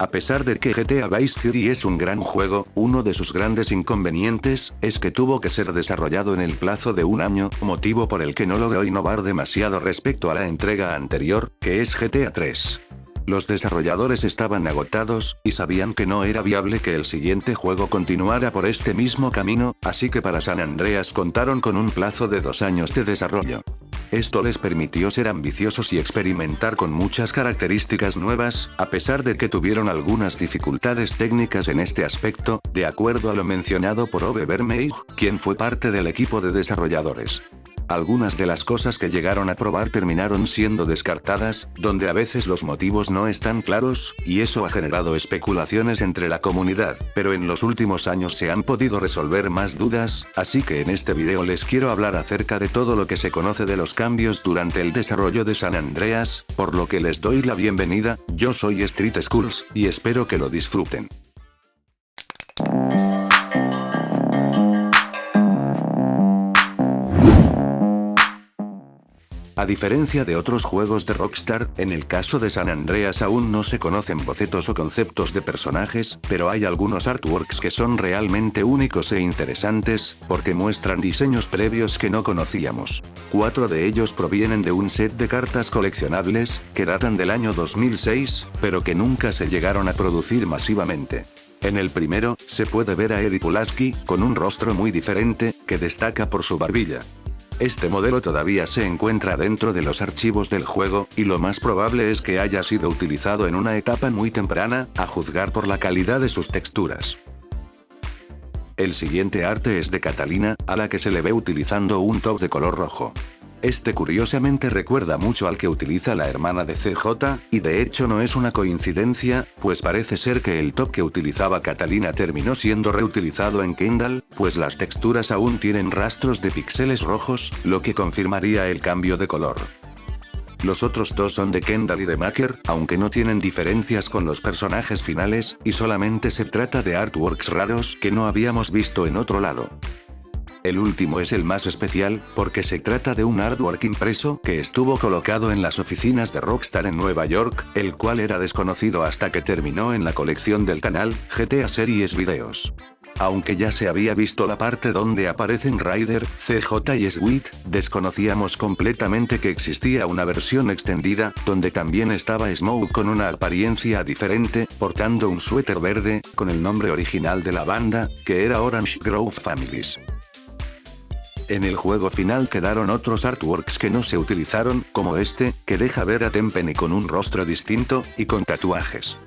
A pesar de que GTA Vice City es un gran juego, uno de sus grandes inconvenientes es que tuvo que ser desarrollado en el plazo de un año, motivo por el que no logró innovar demasiado respecto a la entrega anterior, que es GTA 3. Los desarrolladores estaban agotados, y sabían que no era viable que el siguiente juego continuara por este mismo camino, así que para San Andreas contaron con un plazo de 2 años de desarrollo. Esto les permitió ser ambiciosos y experimentar con muchas características nuevas, a pesar de que tuvieron algunas dificultades técnicas en este aspecto, de acuerdo a lo mencionado por Ove Vermeij, quien fue parte del equipo de desarrolladores. Algunas de las cosas que llegaron a probar terminaron siendo descartadas, donde a veces los motivos no están claros, y eso ha generado especulaciones entre la comunidad, pero en los últimos años se han podido resolver más dudas, así que en este video les quiero hablar acerca de todo lo que se conoce de los cambios durante el desarrollo de San Andreas, por lo que les doy la bienvenida. Yo soy Street Skulls, y espero que lo disfruten. A diferencia de otros juegos de Rockstar, en el caso de San Andreas aún no se conocen bocetos o conceptos de personajes, pero hay algunos artworks que son realmente únicos e interesantes, porque muestran diseños previos que no conocíamos. 4 de ellos provienen de un set de cartas coleccionables, que datan del año 2006, pero que nunca se llegaron a producir masivamente. En el primero, se puede ver a Eddie Pulaski, con un rostro muy diferente, que destaca por su barbilla. Este modelo todavía se encuentra dentro de los archivos del juego, y lo más probable es que haya sido utilizado en una etapa muy temprana, a juzgar por la calidad de sus texturas. El siguiente arte es de Catalina, a la que se le ve utilizando un top de color rojo. Este curiosamente recuerda mucho al que utiliza la hermana de CJ, y de hecho no es una coincidencia, pues parece ser que el top que utilizaba Catalina terminó siendo reutilizado en Kendall, pues las texturas aún tienen rastros de píxeles rojos, lo que confirmaría el cambio de color. Los otros dos son de Kendall y de Maker, aunque no tienen diferencias con los personajes finales, y solamente se trata de artworks raros que no habíamos visto en otro lado. El último es el más especial, porque se trata de un artwork impreso que estuvo colocado en las oficinas de Rockstar en Nueva York, el cual era desconocido hasta que terminó en la colección del canal, GTA Series Videos. Aunque ya se había visto la parte donde aparecen Ryder, CJ y Sweet, desconocíamos completamente que existía una versión extendida, donde también estaba Smoke con una apariencia diferente, portando un suéter verde, con el nombre original de la banda, que era Orange Grove Families. En el juego final quedaron otros artworks que no se utilizaron, como este, que deja ver a Tenpenny con un rostro distinto, y con tatuajes.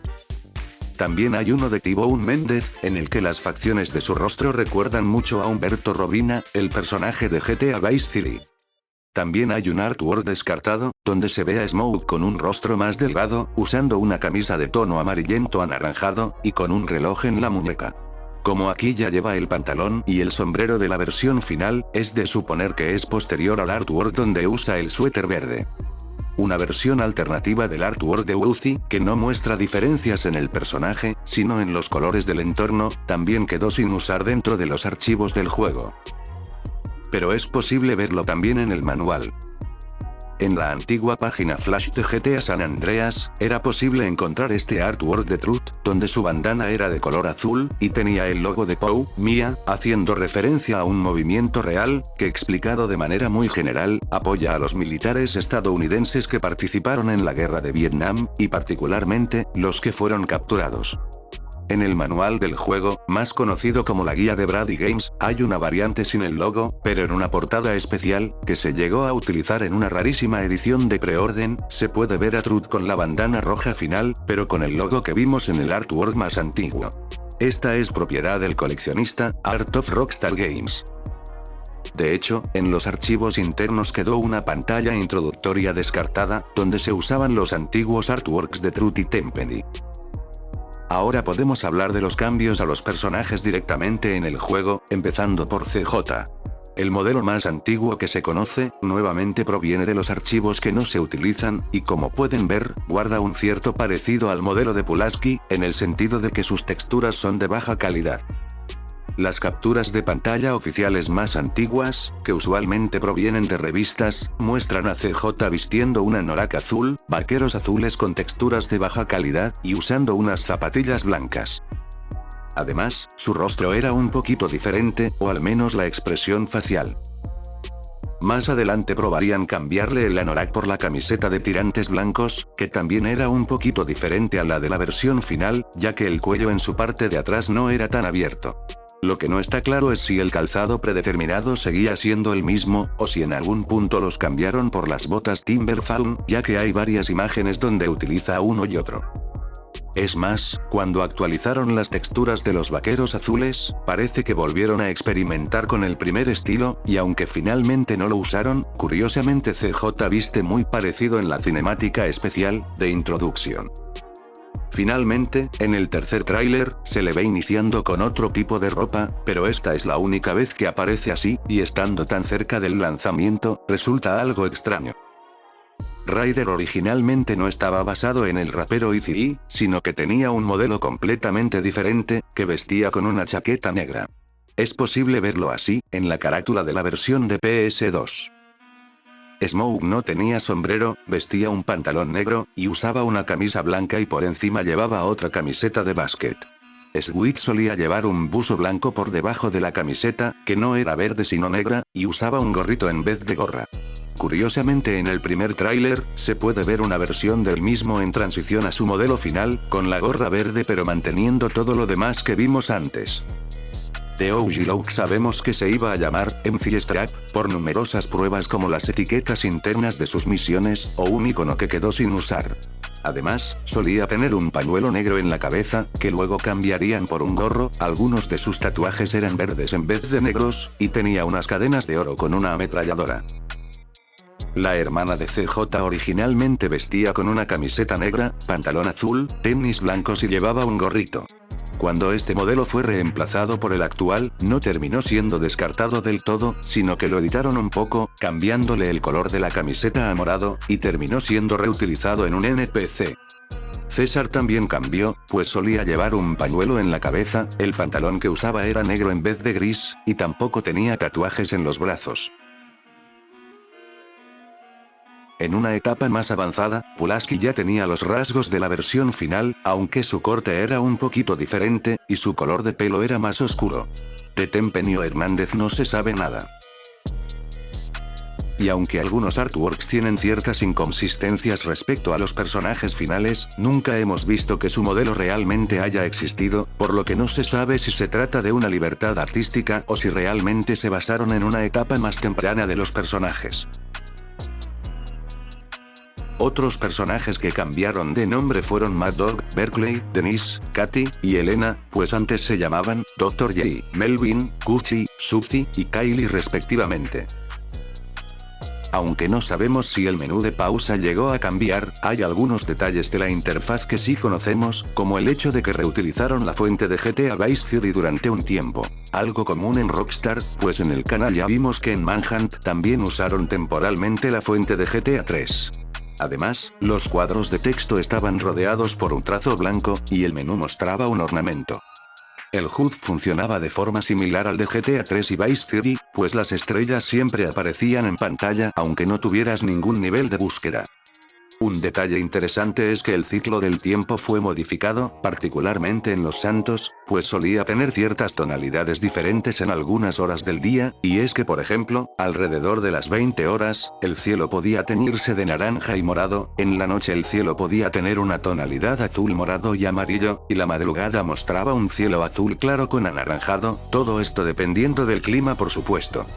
También hay uno de T-Bone Méndez, en el que las facciones de su rostro recuerdan mucho a Humberto Robina, el personaje de GTA Vice City. También hay un artwork descartado, donde se ve a Smoke con un rostro más delgado, usando una camisa de tono amarillento anaranjado, y con un reloj en la muñeca. Como aquí ya lleva el pantalón y el sombrero de la versión final, es de suponer que es posterior al artwork donde usa el suéter verde. Una versión alternativa del artwork de Uzi, que no muestra diferencias en el personaje, sino en los colores del entorno, también quedó sin usar dentro de los archivos del juego. Pero es posible verlo también en el manual. En la antigua página Flash de GTA San Andreas, era posible encontrar este artwork de Truth, donde su bandana era de color azul, y tenía el logo de Pow, Mia, haciendo referencia a un movimiento real, que explicado de manera muy general, apoya a los militares estadounidenses que participaron en la guerra de Vietnam, y particularmente, los que fueron capturados. En el manual del juego, más conocido como la guía de Brady Games, hay una variante sin el logo, pero en una portada especial, que se llegó a utilizar en una rarísima edición de preorden, se puede ver a Truth con la bandana roja final, pero con el logo que vimos en el artwork más antiguo. Esta es propiedad del coleccionista, Art of Rockstar Games. De hecho, en los archivos internos quedó una pantalla introductoria descartada, donde se usaban los antiguos artworks de Truth y Tenpenny. Ahora podemos hablar de los cambios a los personajes directamente en el juego, empezando por CJ. El modelo más antiguo que se conoce, nuevamente proviene de los archivos que no se utilizan, y como pueden ver, guarda un cierto parecido al modelo de Pulaski, en el sentido de que sus texturas son de baja calidad. Las capturas de pantalla oficiales más antiguas, que usualmente provienen de revistas, muestran a CJ vistiendo un anorak azul, vaqueros azules con texturas de baja calidad, y usando unas zapatillas blancas. Además, su rostro era un poquito diferente, o al menos la expresión facial. Más adelante probarían cambiarle el anorak por la camiseta de tirantes blancos, que también era un poquito diferente a la de la versión final, ya que el cuello en su parte de atrás no era tan abierto. Lo que no está claro es si el calzado predeterminado seguía siendo el mismo, o si en algún punto los cambiaron por las botas Timberfaun, ya que hay varias imágenes donde utiliza uno y otro. Es más, cuando actualizaron las texturas de los vaqueros azules, parece que volvieron a experimentar con el primer estilo, y aunque finalmente no lo usaron, curiosamente CJ viste muy parecido en la cinemática especial, de introducción. Finalmente, en el tercer tráiler, se le ve iniciando con otro tipo de ropa, pero esta es la única vez que aparece así, y estando tan cerca del lanzamiento, resulta algo extraño. Ryder originalmente no estaba basado en el rapero Eazy-E, sino que tenía un modelo completamente diferente, que vestía con una chaqueta negra. Es posible verlo así, en la carátula de la versión de PS2. Smoke no tenía sombrero, vestía un pantalón negro, y usaba una camisa blanca y por encima llevaba otra camiseta de básquet. Sweet solía llevar un buzo blanco por debajo de la camiseta, que no era verde sino negra, y usaba un gorrito en vez de gorra. Curiosamente en el primer tráiler, se puede ver una versión del mismo en transición a su modelo final, con la gorra verde pero manteniendo todo lo demás que vimos antes. The OG look sabemos que se iba a llamar MC Strap, por numerosas pruebas como las etiquetas internas de sus misiones, o un icono que quedó sin usar. Además, solía tener un pañuelo negro en la cabeza, que luego cambiarían por un gorro, algunos de sus tatuajes eran verdes en vez de negros, y tenía unas cadenas de oro con una ametralladora. La hermana de CJ originalmente vestía con una camiseta negra, pantalón azul, tenis blancos y llevaba un gorrito. Cuando este modelo fue reemplazado por el actual, no terminó siendo descartado del todo, sino que lo editaron un poco, cambiándole el color de la camiseta a morado, y terminó siendo reutilizado en un NPC. César también cambió, pues solía llevar un pañuelo en la cabeza, el pantalón que usaba era negro en vez de gris, y tampoco tenía tatuajes en los brazos. En una etapa más avanzada, Pulaski ya tenía los rasgos de la versión final, aunque su corte era un poquito diferente, y su color de pelo era más oscuro. De Tempenio Hernández no se sabe nada. Y aunque algunos artworks tienen ciertas inconsistencias respecto a los personajes finales, nunca hemos visto que su modelo realmente haya existido, por lo que no se sabe si se trata de una libertad artística o si realmente se basaron en una etapa más temprana de los personajes. Otros personajes que cambiaron de nombre fueron Mad Dog, Berkeley, Denise, Katy, y Elena, pues antes se llamaban Dr. J, Melvin, Gucci, Suzy, y Kylie respectivamente. Aunque no sabemos si el menú de pausa llegó a cambiar, hay algunos detalles de la interfaz que sí conocemos, como el hecho de que reutilizaron la fuente de GTA Vice City durante un tiempo. Algo común en Rockstar, pues en el canal ya vimos que en Manhunt también usaron temporalmente la fuente de GTA 3. Además, los cuadros de texto estaban rodeados por un trazo blanco, y el menú mostraba un ornamento. El HUD funcionaba de forma similar al de GTA 3 y Vice City, pues las estrellas siempre aparecían en pantalla aunque no tuvieras ningún nivel de búsqueda. Un detalle interesante es que el ciclo del tiempo fue modificado, particularmente en Los Santos, pues solía tener ciertas tonalidades diferentes en algunas horas del día, y es que por ejemplo, alrededor de las 20 horas, el cielo podía teñirse de naranja y morado, en la noche el cielo podía tener una tonalidad azul, morado y amarillo, y la madrugada mostraba un cielo azul claro con anaranjado, todo esto dependiendo del clima por supuesto.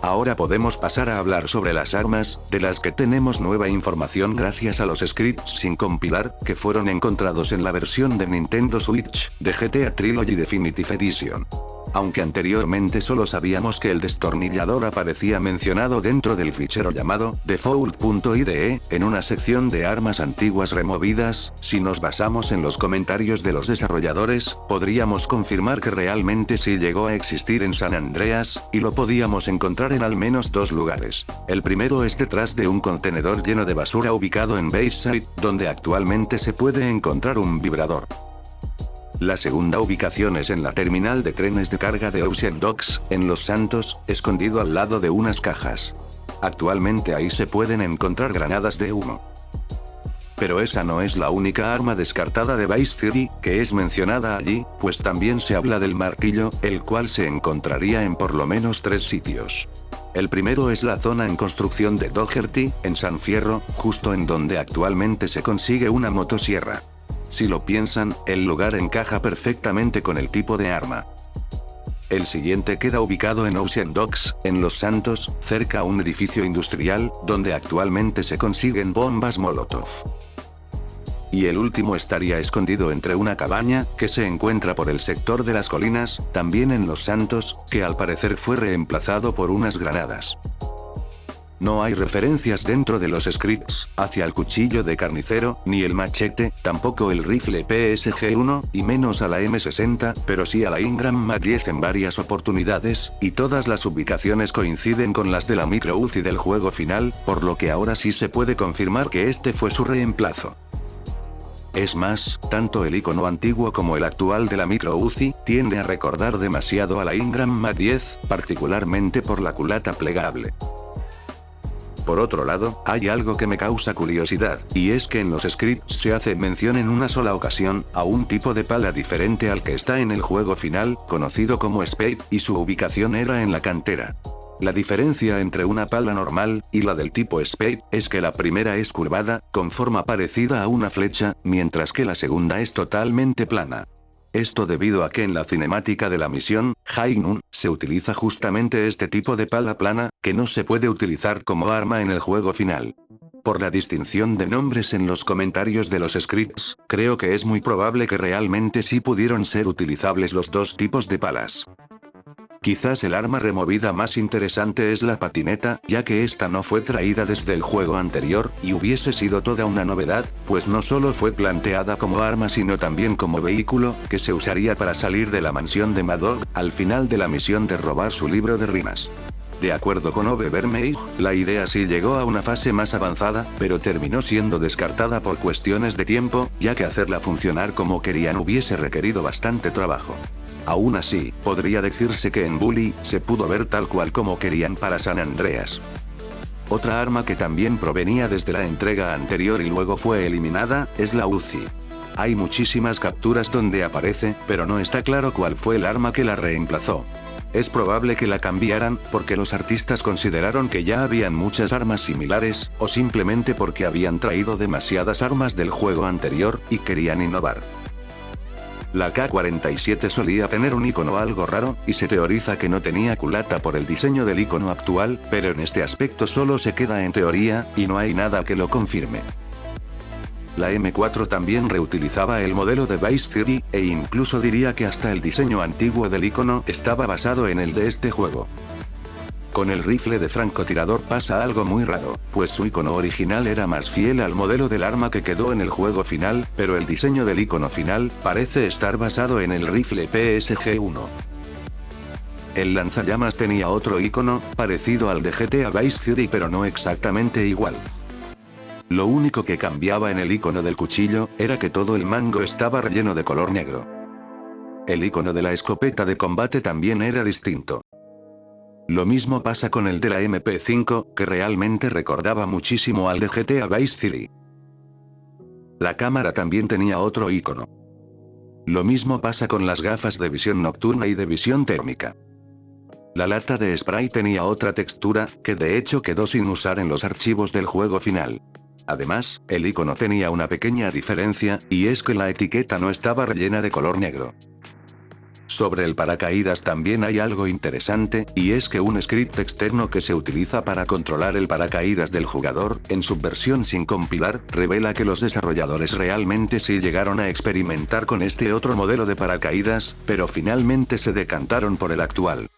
Ahora podemos pasar a hablar sobre las armas, de las que tenemos nueva información gracias a los scripts sin compilar, que fueron encontrados en la versión de Nintendo Switch, de GTA Trilogy Definitive Edition. Aunque anteriormente solo sabíamos que el destornillador aparecía mencionado dentro del fichero llamado default.ide, en una sección de armas antiguas removidas, si nos basamos en los comentarios de los desarrolladores, podríamos confirmar que realmente sí llegó a existir en San Andreas, y lo podíamos encontrar en al menos dos lugares. El primero es detrás de un contenedor lleno de basura ubicado en Bayside, donde actualmente se puede encontrar un vibrador. La segunda ubicación es en la terminal de trenes de carga de Ocean Docks, en Los Santos, escondido al lado de unas cajas. Actualmente ahí se pueden encontrar granadas de humo. Pero esa no es la única arma descartada de Vice City, que es mencionada allí, pues también se habla del martillo, el cual se encontraría en por lo menos 3 sitios. El primero es la zona en construcción de Doherty, en San Fierro, justo en donde actualmente se consigue una motosierra. Si lo piensan, el lugar encaja perfectamente con el tipo de arma. El siguiente queda ubicado en Ocean Docks, en Los Santos, cerca a un edificio industrial, donde actualmente se consiguen bombas Molotov. Y el último estaría escondido entre una cabaña, que se encuentra por el sector de las colinas, también en Los Santos, que al parecer fue reemplazado por unas granadas. No hay referencias dentro de los scripts hacia el cuchillo de carnicero, ni el machete, tampoco el rifle PSG-1, y menos a la M60, pero sí a la Ingram Mag-10 en varias oportunidades, y todas las ubicaciones coinciden con las de la micro Uzi del juego final, por lo que ahora sí se puede confirmar que este fue su reemplazo. Es más, tanto el icono antiguo como el actual de la micro Uzi, tiende a recordar demasiado a la Ingram Mag-10, particularmente por la culata plegable. Por otro lado, hay algo que me causa curiosidad, y es que en los scripts se hace mención en una sola ocasión, a un tipo de pala diferente al que está en el juego final, conocido como Spade, y su ubicación era en la cantera. La diferencia entre una pala normal, y la del tipo Spade, es que la primera es curvada, con forma parecida a una flecha, mientras que la segunda es totalmente plana. Esto debido a que en la cinemática de la misión, High Noon, se utiliza justamente este tipo de pala plana, que no se puede utilizar como arma en el juego final. Por la distinción de nombres en los comentarios de los scripts, creo que es muy probable que realmente sí pudieron ser utilizables los dos tipos de palas. Quizás el arma removida más interesante es la patineta, ya que esta no fue traída desde el juego anterior, y hubiese sido toda una novedad, pues no solo fue planteada como arma sino también como vehículo, que se usaría para salir de la mansión de Mad-Dog, al final de la misión de robar su libro de rimas. De acuerdo con Ove Vermeij, la idea sí llegó a una fase más avanzada, pero terminó siendo descartada por cuestiones de tiempo, ya que hacerla funcionar como querían hubiese requerido bastante trabajo. Aún así, podría decirse que en Bully, se pudo ver tal cual como querían para San Andreas. Otra arma que también provenía desde la entrega anterior y luego fue eliminada, es la Uzi. Hay muchísimas capturas donde aparece, pero no está claro cuál fue el arma que la reemplazó. Es probable que la cambiaran, porque los artistas consideraron que ya habían muchas armas similares, o simplemente porque habían traído demasiadas armas del juego anterior, y querían innovar. La K-47 solía tener un icono algo raro, y se teoriza que no tenía culata por el diseño del icono actual, pero en este aspecto solo se queda en teoría, y no hay nada que lo confirme. La M4 también reutilizaba el modelo de Vice City, e incluso diría que hasta el diseño antiguo del icono estaba basado en el de este juego. Con el rifle de francotirador pasa algo muy raro, pues su icono original era más fiel al modelo del arma que quedó en el juego final, pero el diseño del icono final parece estar basado en el rifle PSG-1. El lanzallamas tenía otro icono, parecido al de GTA Vice City pero no exactamente igual. Lo único que cambiaba en el icono del cuchillo, era que todo el mango estaba relleno de color negro. El icono de la escopeta de combate también era distinto. Lo mismo pasa con el de la MP5, que realmente recordaba muchísimo al de GTA Vice City. La cámara también tenía otro icono. Lo mismo pasa con las gafas de visión nocturna y de visión térmica. La lata de spray tenía otra textura, que de hecho quedó sin usar en los archivos del juego final. Además, el icono tenía una pequeña diferencia, y es que la etiqueta no estaba rellena de color negro. Sobre el paracaídas también hay algo interesante, y es que un script externo que se utiliza para controlar el paracaídas del jugador, en su versión sin compilar, revela que los desarrolladores realmente sí llegaron a experimentar con este otro modelo de paracaídas, pero finalmente se decantaron por el actual.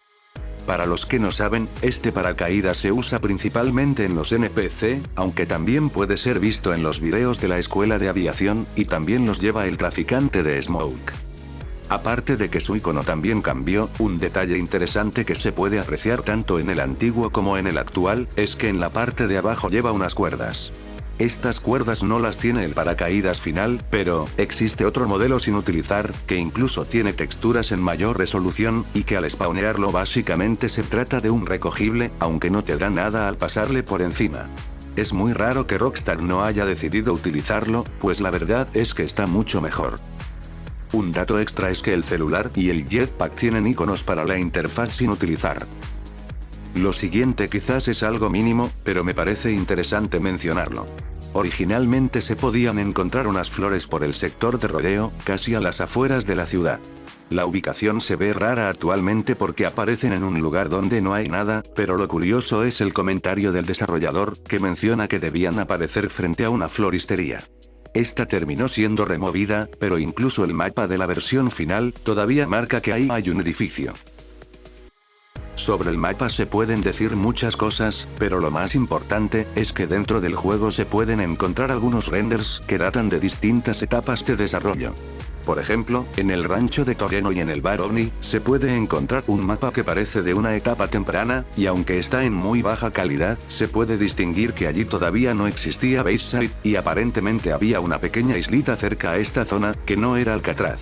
Para los que no saben, este paracaídas se usa principalmente en los NPC, aunque también puede ser visto en los videos de la escuela de aviación, y también los lleva el traficante de Smoke. Aparte de que su icono también cambió, un detalle interesante que se puede apreciar tanto en el antiguo como en el actual, es que en la parte de abajo lleva unas cuerdas. Estas cuerdas no las tiene el paracaídas final, pero existe otro modelo sin utilizar, que incluso tiene texturas en mayor resolución, y que al spawnearlo básicamente se trata de un recogible, aunque no te da nada al pasarle por encima. Es muy raro que Rockstar no haya decidido utilizarlo, pues la verdad es que está mucho mejor. Un dato extra es que el celular y el jetpack tienen iconos para la interfaz sin utilizar. Lo siguiente quizás es algo mínimo, pero me parece interesante mencionarlo. Originalmente se podían encontrar unas flores por el sector de rodeo, casi a las afueras de la ciudad. La ubicación se ve rara actualmente porque aparecen en un lugar donde no hay nada, pero lo curioso es el comentario del desarrollador, que menciona que debían aparecer frente a una floristería. Esta terminó siendo removida, pero incluso el mapa de la versión final todavía marca que ahí hay un edificio. Sobre el mapa se pueden decir muchas cosas, pero lo más importante es que dentro del juego se pueden encontrar algunos renders que datan de distintas etapas de desarrollo. Por ejemplo, en el rancho de Toreno y en el bar OVNI, se puede encontrar un mapa que parece de una etapa temprana, y aunque está en muy baja calidad, se puede distinguir que allí todavía no existía Bayside, y aparentemente había una pequeña islita cerca a esta zona, que no era Alcatraz.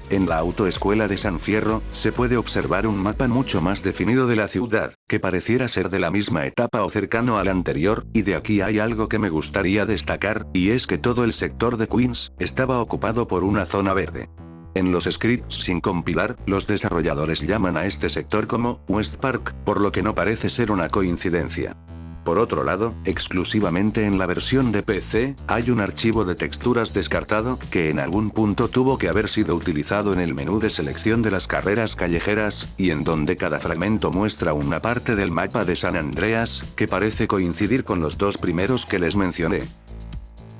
En la autoescuela de San Fierro, se puede observar un mapa mucho más definido de la ciudad, que pareciera ser de la misma etapa o cercano al anterior, y de aquí hay algo que me gustaría destacar, y es que todo el sector de Queens estaba ocupado por una zona verde. En los scripts sin compilar, los desarrolladores llaman a este sector como West Park, por lo que no parece ser una coincidencia. Por otro lado, exclusivamente en la versión de PC, hay un archivo de texturas descartado, que en algún punto tuvo que haber sido utilizado en el menú de selección de las carreras callejeras, y en donde cada fragmento muestra una parte del mapa de San Andreas, que parece coincidir con los dos primeros que les mencioné.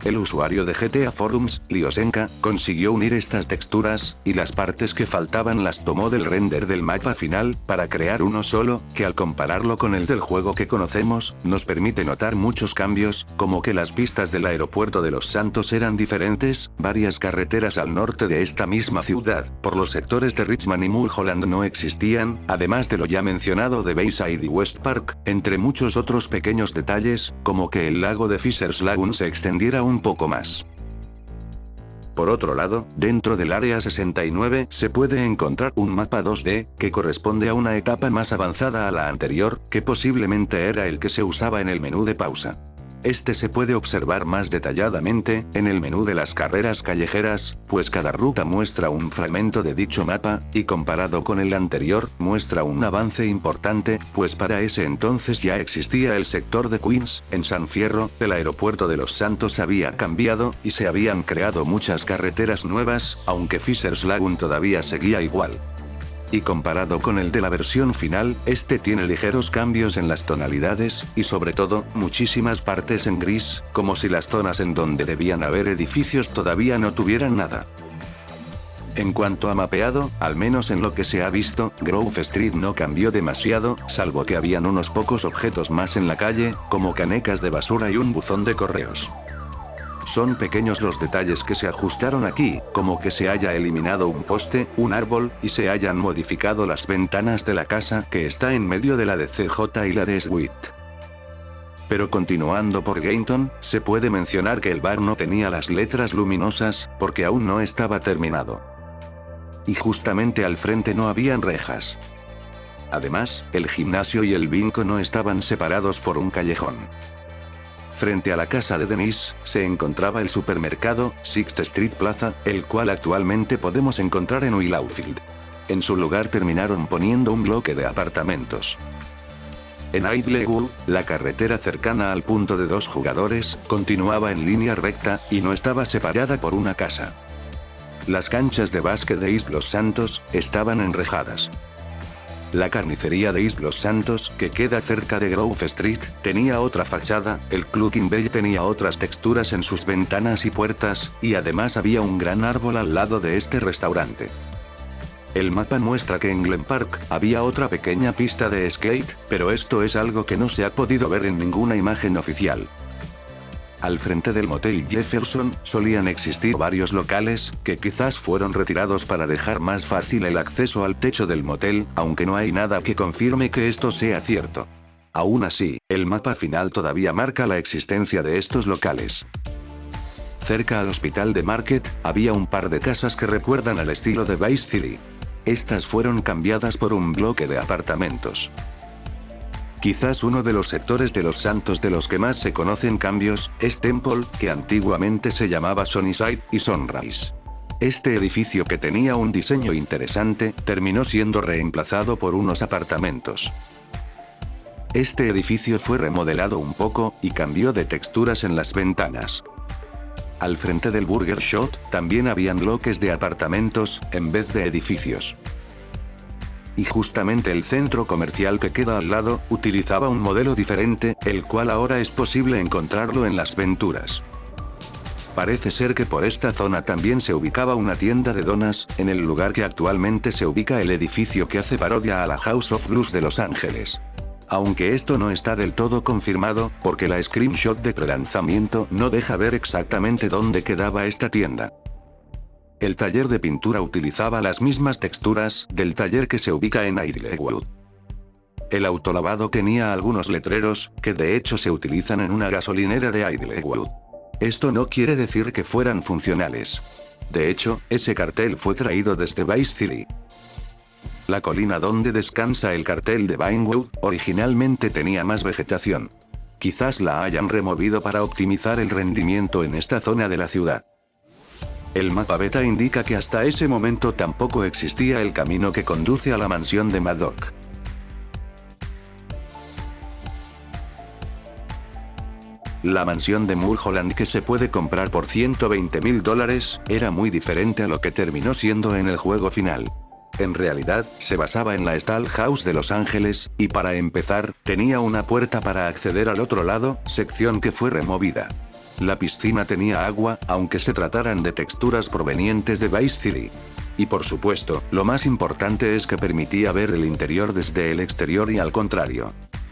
El usuario de GTA Forums, Liosenka, consiguió unir estas texturas, y las partes que faltaban las tomó del render del mapa final, para crear uno solo, que al compararlo con el del juego que conocemos, nos permite notar muchos cambios, como que las pistas del aeropuerto de Los Santos eran diferentes, varias carreteras al norte de esta misma ciudad, por los sectores de Richmond y Mulholland no existían, además de lo ya mencionado de Bayside y West Park, entre muchos otros pequeños detalles, como que el lago de Fisher's Lagoon se extendiera un poco más. Por otro lado, dentro del Área 69 se puede encontrar un mapa 2D, que corresponde a una etapa más avanzada a la anterior, que posiblemente era el que se usaba en el menú de pausa. Este se puede observar más detalladamente, en el menú de las carreras callejeras, pues cada ruta muestra un fragmento de dicho mapa, y comparado con el anterior, muestra un avance importante, pues para ese entonces ya existía el sector de Queens, en San Fierro, el aeropuerto de Los Santos había cambiado, y se habían creado muchas carreteras nuevas, aunque Fisher's Lagoon todavía seguía igual. Y comparado con el de la versión final, este tiene ligeros cambios en las tonalidades, y sobre todo, muchísimas partes en gris, como si las zonas en donde debían haber edificios todavía no tuvieran nada. En cuanto a mapeado, al menos en lo que se ha visto, Grove Street no cambió demasiado, salvo que habían unos pocos objetos más en la calle, como canecas de basura y un buzón de correos. Son pequeños los detalles que se ajustaron aquí, como que se haya eliminado un poste, un árbol, y se hayan modificado las ventanas de la casa que está en medio de la de CJ y la de Sweet. Pero continuando por Gainton, se puede mencionar que el bar no tenía las letras luminosas, porque aún no estaba terminado. Y justamente al frente no habían rejas. Además, el gimnasio y el bingo no estaban separados por un callejón. Frente a la casa de Denise, se encontraba el supermercado, Sixth Street Plaza, el cual actualmente podemos encontrar en Willowfield. En su lugar terminaron poniendo un bloque de apartamentos. En Idlewood, la carretera cercana al punto de 2 jugadores, continuaba en línea recta, y no estaba separada por una casa. Las canchas de básquet de East Los Santos, estaban enrejadas. La carnicería de East Los Santos, que queda cerca de Grove Street, tenía otra fachada, el Club Bay tenía otras texturas en sus ventanas y puertas, y además había un gran árbol al lado de este restaurante. El mapa muestra que en Glen Park había otra pequeña pista de skate, pero esto es algo que no se ha podido ver en ninguna imagen oficial. Al frente del motel Jefferson, solían existir varios locales, que quizás fueron retirados para dejar más fácil el acceso al techo del motel, aunque no hay nada que confirme que esto sea cierto. Aún así, el mapa final todavía marca la existencia de estos locales. Cerca al hospital de Market, había un par de casas que recuerdan al estilo de Vice City. Estas fueron cambiadas por un bloque de apartamentos. Quizás uno de los sectores de Los Santos de los que más se conocen cambios, es Temple, que antiguamente se llamaba Sunnyside, y Sunrise. Este edificio que tenía un diseño interesante, terminó siendo reemplazado por unos apartamentos. Este edificio fue remodelado un poco, y cambió de texturas en las ventanas. Al frente del Burger Shot, también habían bloques de apartamentos, en vez de edificios. Y justamente el centro comercial que queda al lado, utilizaba un modelo diferente, el cual ahora es posible encontrarlo en las Venturas. Parece ser que por esta zona también se ubicaba una tienda de donas, en el lugar que actualmente se ubica el edificio que hace parodia a la House of Blues de Los Ángeles. Aunque esto no está del todo confirmado, porque la screenshot de prelanzamiento no deja ver exactamente dónde quedaba esta tienda. El taller de pintura utilizaba las mismas texturas del taller que se ubica en Idlewood. El autolavado tenía algunos letreros, que de hecho se utilizan en una gasolinera de Idlewood. Esto no quiere decir que fueran funcionales. De hecho, ese cartel fue traído desde Vice City. La colina donde descansa el cartel de Vinewood, originalmente tenía más vegetación. Quizás la hayan removido para optimizar el rendimiento en esta zona de la ciudad. El mapa beta indica que hasta ese momento tampoco existía el camino que conduce a la mansión de Madoc. La mansión de Mulholland, que se puede comprar por $120,000, era muy diferente a lo que terminó siendo en el juego final. En realidad, se basaba en la Stall House de Los Ángeles, y para empezar, tenía una puerta para acceder al otro lado, sección que fue removida. La piscina tenía agua, aunque se trataran de texturas provenientes de Vice City. Y por supuesto, lo más importante es que permitía ver el interior desde el exterior y al contrario.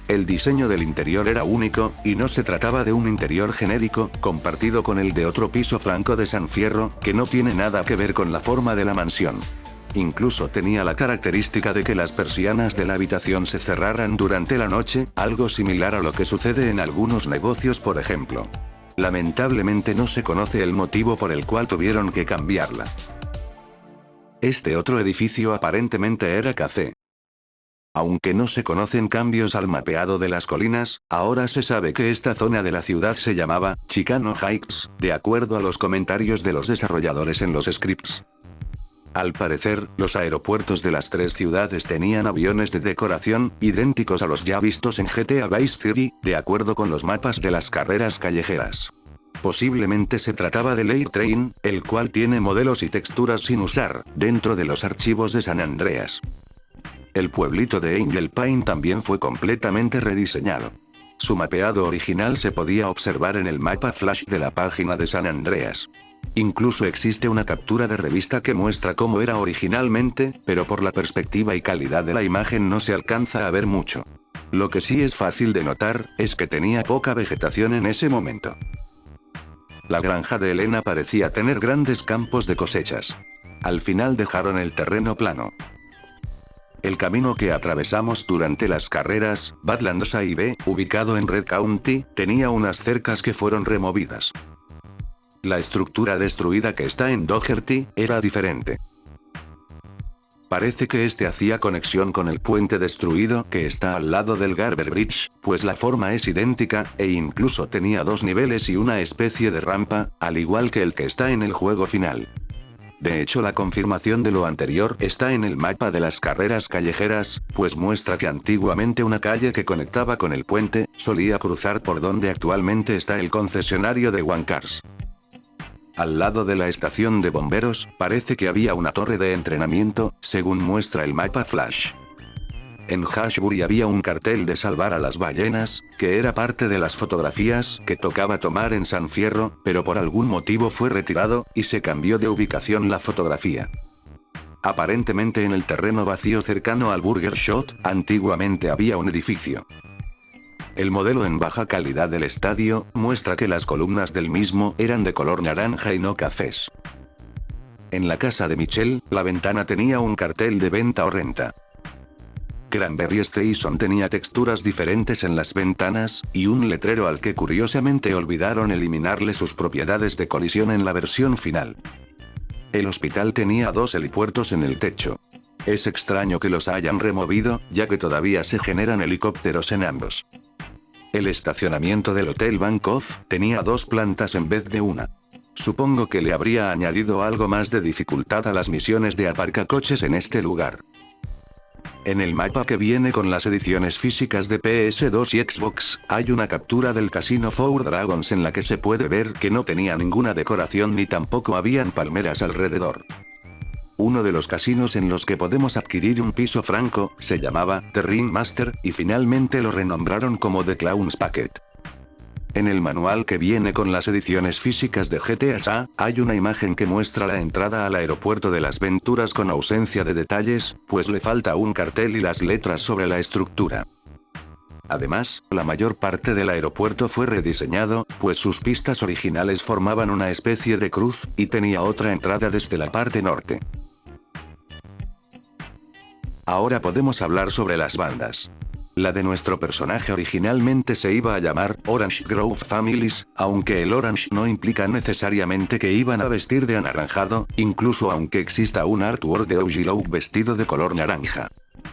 El diseño del interior era único, y no se trataba de un interior genérico, compartido con el de otro piso franco de San Fierro, que no tiene nada que ver con la forma de la mansión. Incluso tenía la característica de que las persianas de la habitación se cerraran durante la noche, algo similar a lo que sucede en algunos negocios, por ejemplo. Lamentablemente no se conoce el motivo por el cual tuvieron que cambiarla. Este otro edificio aparentemente era café. Aunque no se conocen cambios al mapeado de las colinas, ahora se sabe que esta zona de la ciudad se llamaba Chicano Heights, de acuerdo a los comentarios de los desarrolladores en los scripts. Al parecer, los aeropuertos de las tres ciudades tenían aviones de decoración, idénticos a los ya vistos en GTA Vice City, de acuerdo con los mapas de las carreras callejeras. Posiblemente se trataba del Air Train, el cual tiene modelos y texturas sin usar, dentro de los archivos de San Andreas. El pueblito de Angel Pine también fue completamente rediseñado. Su mapeado original se podía observar en el mapa flash de la página de San Andreas. Incluso existe una captura de revista que muestra cómo era originalmente, pero por la perspectiva y calidad de la imagen no se alcanza a ver mucho. Lo que sí es fácil de notar, es que tenía poca vegetación en ese momento. La granja de Elena parecía tener grandes campos de cosechas. Al final dejaron el terreno plano. El camino que atravesamos durante las carreras, Badlands A y B, ubicado en Red County, tenía unas cercas que fueron removidas. La estructura destruida que está en Dougherty, era diferente. Parece que este hacía conexión con el puente destruido que está al lado del Garber Bridge, pues la forma es idéntica, e incluso tenía dos niveles y una especie de rampa, al igual que el que está en el juego final. De hecho, la confirmación de lo anterior está en el mapa de las carreras callejeras, pues muestra que antiguamente una calle que conectaba con el puente, solía cruzar por donde actualmente está el concesionario de One Cars. Al lado de la estación de bomberos, parece que había una torre de entrenamiento, según muestra el mapa flash. En Hashbury había un cartel de salvar a las ballenas, que era parte de las fotografías que tocaba tomar en San Fierro, pero por algún motivo fue retirado, y se cambió de ubicación la fotografía. Aparentemente en el terreno vacío cercano al Burger Shot, antiguamente había un edificio. El modelo en baja calidad del estadio, muestra que las columnas del mismo eran de color naranja y no cafés. En la casa de Michelle, la ventana tenía un cartel de venta o renta. Cranberry Station tenía texturas diferentes en las ventanas, y un letrero al que curiosamente olvidaron eliminarle sus propiedades de colisión en la versión final. El hospital tenía 2 helipuertos en el techo. Es extraño que los hayan removido, ya que todavía se generan helicópteros en ambos. El estacionamiento del Hotel Bankoff tenía 2 plantas en vez de una. Supongo que le habría añadido algo más de dificultad a las misiones de aparcacoches en este lugar. En el mapa que viene con las ediciones físicas de PS2 y Xbox, hay una captura del Casino Four Dragons en la que se puede ver que no tenía ninguna decoración ni tampoco habían palmeras alrededor. Uno de los casinos en los que podemos adquirir un piso franco, se llamaba The Ringmaster, y finalmente lo renombraron como The Clown's Packet. En el manual que viene con las ediciones físicas de GTA SA, hay una imagen que muestra la entrada al aeropuerto de las Venturas con ausencia de detalles, pues le falta un cartel y las letras sobre la estructura. Además, la mayor parte del aeropuerto fue rediseñado, pues sus pistas originales formaban una especie de cruz, y tenía otra entrada desde la parte norte. Ahora podemos hablar sobre las bandas. La de nuestro personaje originalmente se iba a llamar Orange Grove Families, aunque el orange no implica necesariamente que iban a vestir de anaranjado, incluso aunque exista un artwork de Ogilow vestido de color naranja.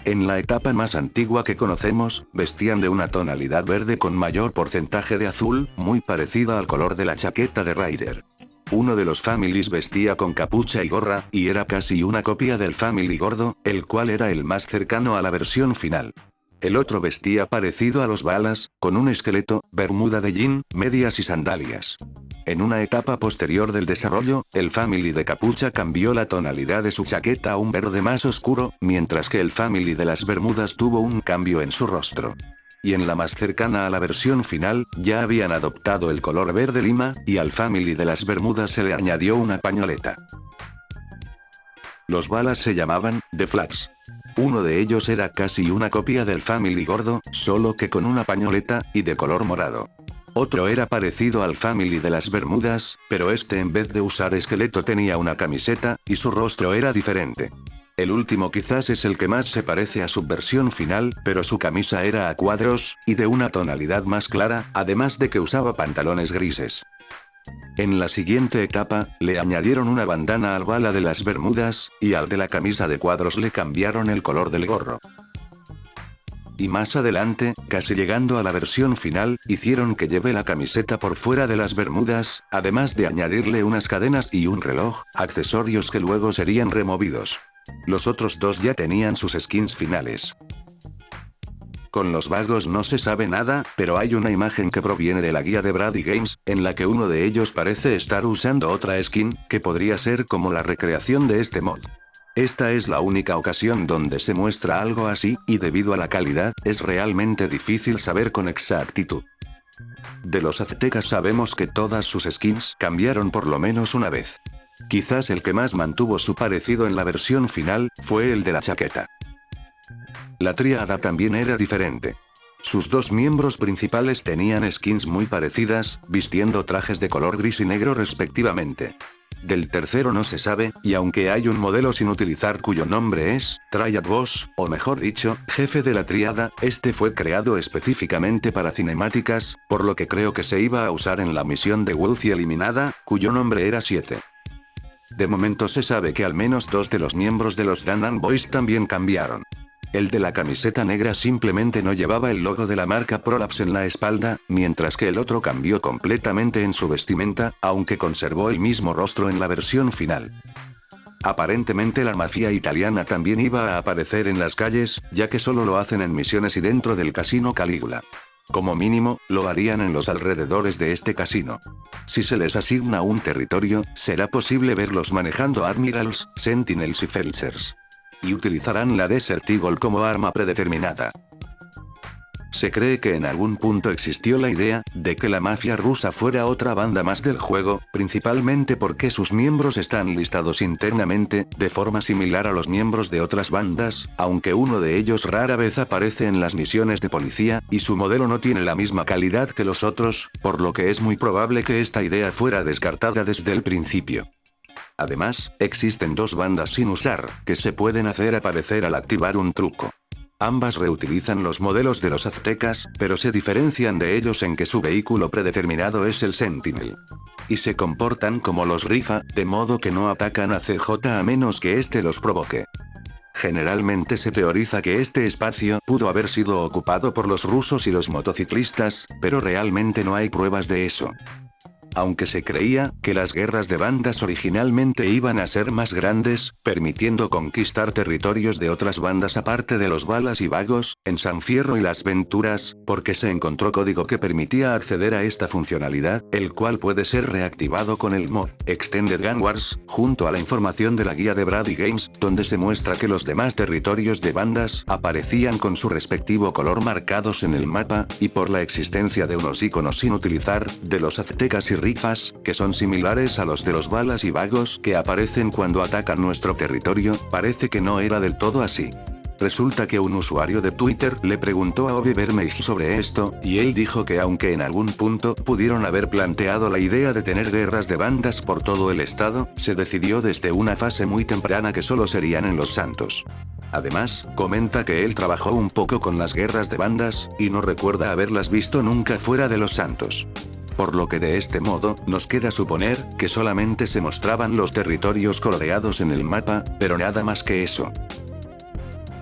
En la etapa más antigua que conocemos, vestían de una tonalidad verde con mayor porcentaje de azul, muy parecida al color de la chaqueta de Ryder. Uno de los Families vestía con capucha y gorra, y era casi una copia del Family gordo, el cual era el más cercano a la versión final. El otro vestía parecido a los Balas, con un esqueleto, bermuda de jean, medias y sandalias. En una etapa posterior del desarrollo, el Family de capucha cambió la tonalidad de su chaqueta a un verde más oscuro, mientras que el Family de las bermudas tuvo un cambio en su rostro. Y en la más cercana a la versión final, ya habían adoptado el color verde lima, y al Family de las bermudas se le añadió una pañoleta. Los Balas se llamaban The Flats. Uno de ellos era casi una copia del Family gordo, solo que con una pañoleta, y de color morado. Otro era parecido al Family de las bermudas, pero este en vez de usar esqueleto tenía una camiseta, y su rostro era diferente. El último quizás es el que más se parece a su versión final, pero su camisa era a cuadros, y de una tonalidad más clara, además de que usaba pantalones grises. En la siguiente etapa, le añadieron una bandana al Bala de las bermudas, y al de la camisa de cuadros le cambiaron el color del gorro. Y más adelante, casi llegando a la versión final, hicieron que lleve la camiseta por fuera de las bermudas, además de añadirle unas cadenas y un reloj, accesorios que luego serían removidos. Los otros dos ya tenían sus skins finales. Con los vagos no se sabe nada, pero hay una imagen que proviene de la guía de Brady Games, en la que uno de ellos parece estar usando otra skin, que podría ser como la recreación de este mod. Esta es la única ocasión donde se muestra algo así, y debido a la calidad, es realmente difícil saber con exactitud. De los aztecas sabemos que todas sus skins cambiaron por lo menos una vez. Quizás el que más mantuvo su parecido en la versión final, fue el de la chaqueta. La tríada también era diferente. Sus dos miembros principales tenían skins muy parecidas, vistiendo trajes de color gris y negro respectivamente. Del tercero no se sabe, y aunque hay un modelo sin utilizar cuyo nombre es Triad Boss, o mejor dicho, jefe de la tríada, este fue creado específicamente para cinemáticas, por lo que creo que se iba a usar en la misión de Wolfie eliminada, cuyo nombre era 7. De momento se sabe que al menos 2 de los miembros de los Danann Boys también cambiaron. El de la camiseta negra simplemente no llevaba el logo de la marca Prolapse en la espalda, mientras que el otro cambió completamente en su vestimenta, aunque conservó el mismo rostro en la versión final. Aparentemente la mafia italiana también iba a aparecer en las calles, ya que solo lo hacen en misiones y dentro del casino Calígula. Como mínimo, lo harían en los alrededores de este casino. Si se les asigna un territorio, será posible verlos manejando Admirals, Sentinels y Felchers. Y utilizarán la Desert Eagle como arma predeterminada. Se cree que en algún punto existió la idea de que la mafia rusa fuera otra banda más del juego, principalmente porque sus miembros están listados internamente, de forma similar a los miembros de otras bandas, aunque uno de ellos rara vez aparece en las misiones de policía, y su modelo no tiene la misma calidad que los otros, por lo que es muy probable que esta idea fuera descartada desde el principio. Además, existen 2 bandas sin usar, que se pueden hacer aparecer al activar un truco. Ambas reutilizan los modelos de los aztecas, pero se diferencian de ellos en que su vehículo predeterminado es el Sentinel. Y se comportan como los Rifa, de modo que no atacan a CJ a menos que éste los provoque. Generalmente se teoriza que este espacio pudo haber sido ocupado por los rusos y los motociclistas, pero realmente no hay pruebas de eso. Aunque se creía que las guerras de bandas originalmente iban a ser más grandes, permitiendo conquistar territorios de otras bandas aparte de los Balas y Vagos, en San Fierro y Las Venturas, porque se encontró código que permitía acceder a esta funcionalidad, el cual puede ser reactivado con el mod Extended Gun Wars, junto a la información de la guía de Brady Games, donde se muestra que los demás territorios de bandas aparecían con su respectivo color marcados en el mapa, y por la existencia de unos iconos sin utilizar, de los aztecas y Rifas, que son similares a los de los Balas y Vagos que aparecen cuando atacan nuestro territorio, parece que no era del todo así. Resulta que un usuario de Twitter le preguntó a Obi Vermeij sobre esto, y él dijo que aunque en algún punto pudieron haber planteado la idea de tener guerras de bandas por todo el estado, se decidió desde una fase muy temprana que solo serían en Los Santos. Además, comenta que él trabajó un poco con las guerras de bandas, y no recuerda haberlas visto nunca fuera de Los Santos. Por lo que de este modo, nos queda suponer que solamente se mostraban los territorios coloreados en el mapa, pero nada más que eso.